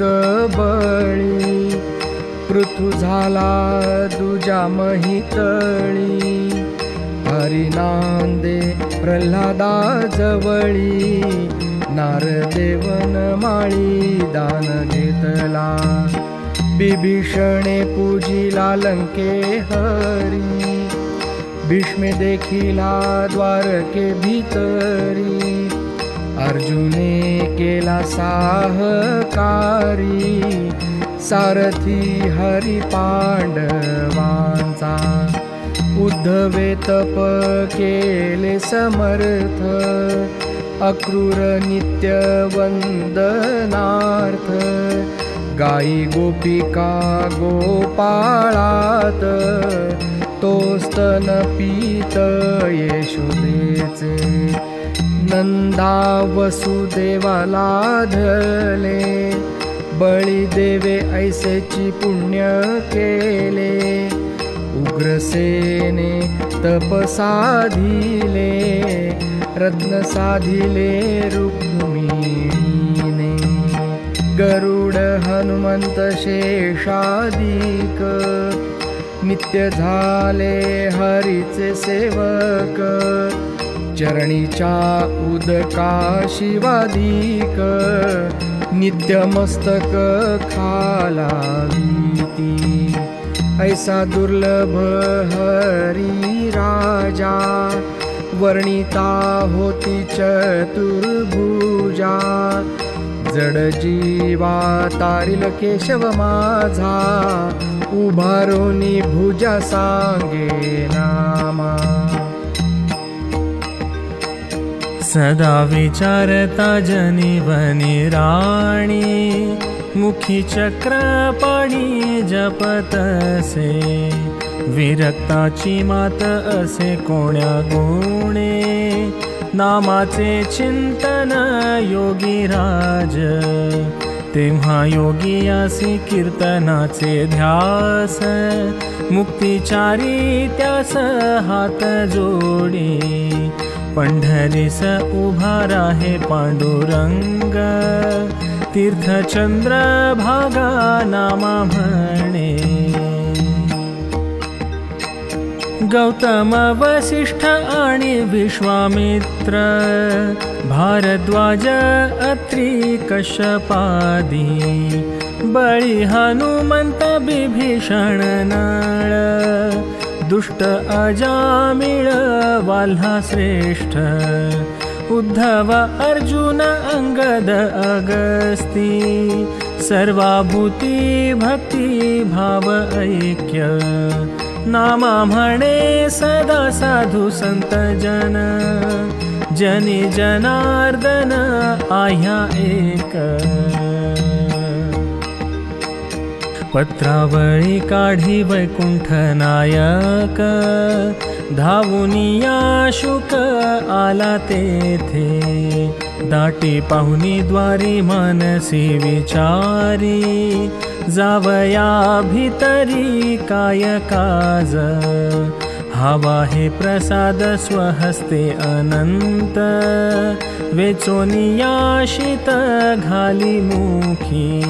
बळी पृथु झाला दुजा महितळी हरिनांदे प्रल्हादा जवळी नारदेवन माळी दान घेतला बिभीषणे पूजिला लंके हरी भीष्मे देखिला द्वारके भीतरी अर्जुने केला साहकारी सारथी हरी पांडवांचा उद्धवे तप केले समर्थ अक्रूर नित्य वंदनार्थ गाई गोपिका गोपाळात तो स्तन पीत येशुदेचे नंदा वसुदेवाला धरले बळी देवे ऐसेची पुण्य केले उग्रसेने तप साधिले रत्न साधिले रुक्मिणीने गरुड हनुमंत शेषादिक नित्य झाले हरीचे सेवक, चरणीच्या उदका शिवाधिक, नित्य मस्तक खालावीती। ऐसा दुर्लभ हरी राजा, वर्णिता होती चतुर्भुजा। जड जीवा तारिल केशव माझा, उभारोनी भुजा सांगे नामा। सदा विचारता जनी वनी राणी, मुखी चक्र पाणी जपतसे। विरक्ताची मात असे कोण्या गुणे, नामाचे चिंतन योगी राज। तेव्हा योगियासी कीर्तनाचे ध्यास, मुक्तिचारी त्यास हात जोडी। पंढरीस उभा राहे पांडुरंग, तीर्थचंद्र भागा नामा म्हणे। गौतम वसिष्ठ आणि विश्वामित्र, भारद्वाज अत्रि कश्यपादी। बळी हनुमंत विभीषण नळ, दुष्ट अजामिळ वाल्हा श्रेष्ठ। उद्धव अर्जुन अंगद अगस्ती, सर्वाभूती भक्ती भाव ऐक्य। नामा म्हणे सदा साधु संत जन, जनी जनार्दन आह्या एक। पत्रावळी काढी वैकुंठ नायक, धावुनिया शुक आला तेथे। दाटी पाहुनी द्वारी मनसी विचारी, जावया भीतरी काय काज। हवा हे प्रसाद स्वहस्ते अनंत, वेचोनिया शीत घाली मुखी।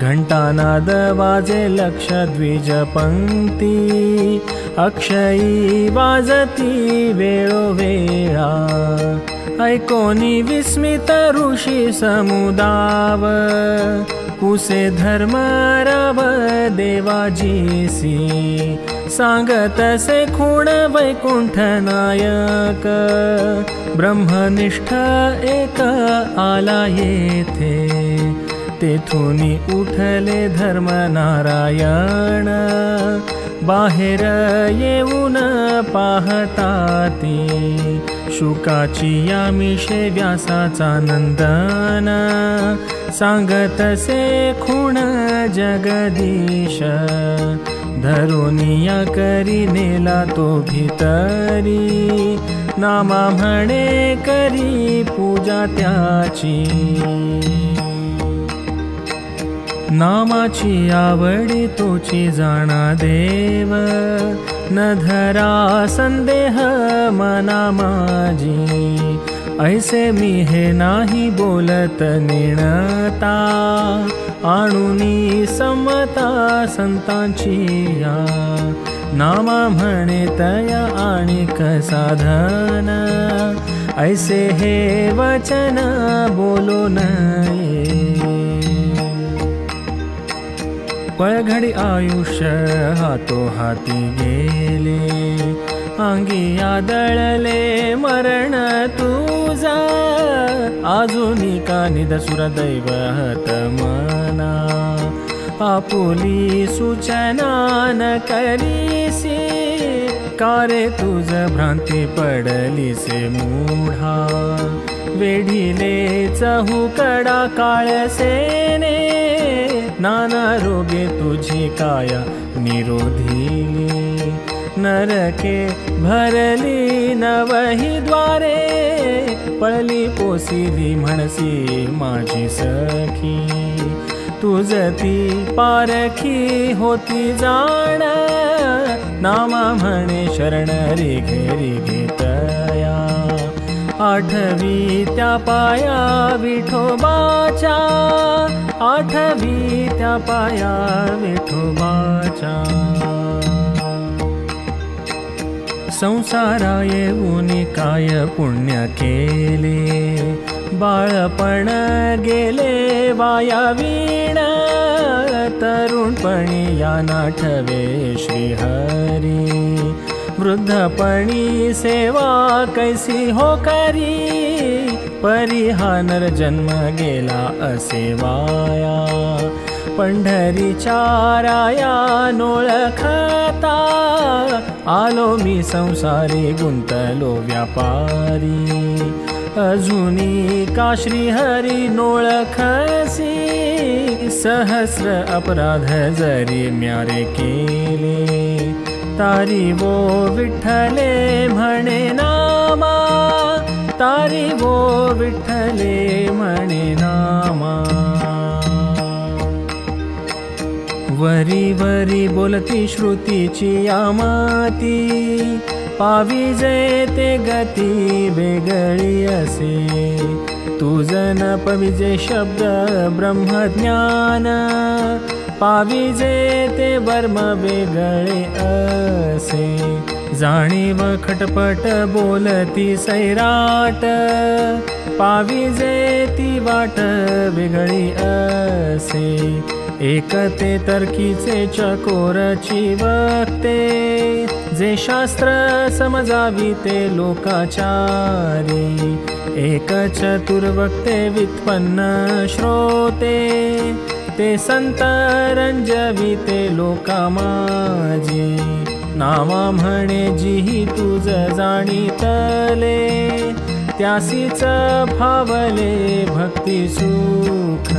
घंटानाद वाजे लक्ष द्विज पंक्ती, अक्षयी वाजती वेळोवेळा। ऐकोनी विस्मित ऋषी समुदाव, पुसे धर्म रव देवाजीसी। सांगतसे खूण वैकुंठ नायक, ब्रह्मनिष्ठ एक आला येथे। तेथुनी उठले धर्म नारायण, बाहेर येऊन पाहताती। शुकाची यामिषे व्यासाचा नंदन, सांगतसे खूण जगदीश। धरोनिया करी नेला तो भीतरी, नामा म्हणे करी पूजा त्याची। नामाची आवडी तोची जाणा देव, न धरा संदेह मना माझी। ऐसे मी हे नाही बोलत निणता, आणुनी समता संतांची या। नामा म्हणे तया आणिक साधन, ऐसे हे वचन बोलो नये। पळघडी आयुष्य हातो हाती गेले, अंगी आदळले मरण तुझा। अजूनी का निदसुर दैवत मना, आपुली सूचना न करीसी। कारे तुझ भ्रांती पडली से मूढा, वेढिले चहूकडा काळसेने। नाना रोगे तुझी काया निरोधिली, नरके भरली नवही द्वारे। पळली पोसिली म्हणसी माझी सखी, तुझती पारखी होती जाण। नामा म्हणे शरण रे घेरी घेतया, आठवी त्या पाया विठोबाच्या। आठवी त्या पाया विठोबाच्या। संसारा येऊन काय पुण्य केले, बाळपण गेले वाया वीण, तरुणपणी या नाठवे श्रीहरी, वृद्धपणी सेवा कैसी हो करी, परिहानर जन्म गेला असे वाया, पंढरीच्या राया नोळखता, आलो मी संसारी गुंतलो व्यापारी, अजूनी का श्रीहरी नोळखसी, सहस्र अपराध जरी म्यारे केले, तारी वो विठ्ठले म्हणे नामा, तारी वो विठ्ठले म्हणे नामा. वरी वरी बोलती श्रुतीची यामाती, पाविजे ते गती वेगळी असे, तुझन पविजे शब्द ब्रह्मज्ञान, पाविजे ते वर्म वेगळे असे, जाणीव खटपट बोलती सैराट, पाविजे ती वाट वेगळी असे, एकते तर्कीचे चकोरची वक्ते, जे शास्त्र समजावी ते लोकाचारी, एक चतुर्वक्ते व्युत्पन्न श्रोते, ते संत रंजविते लोका माझी, नामा म्हणे जिही तुझ जाणीतले, त्यासीच फावले भक्ती सुख.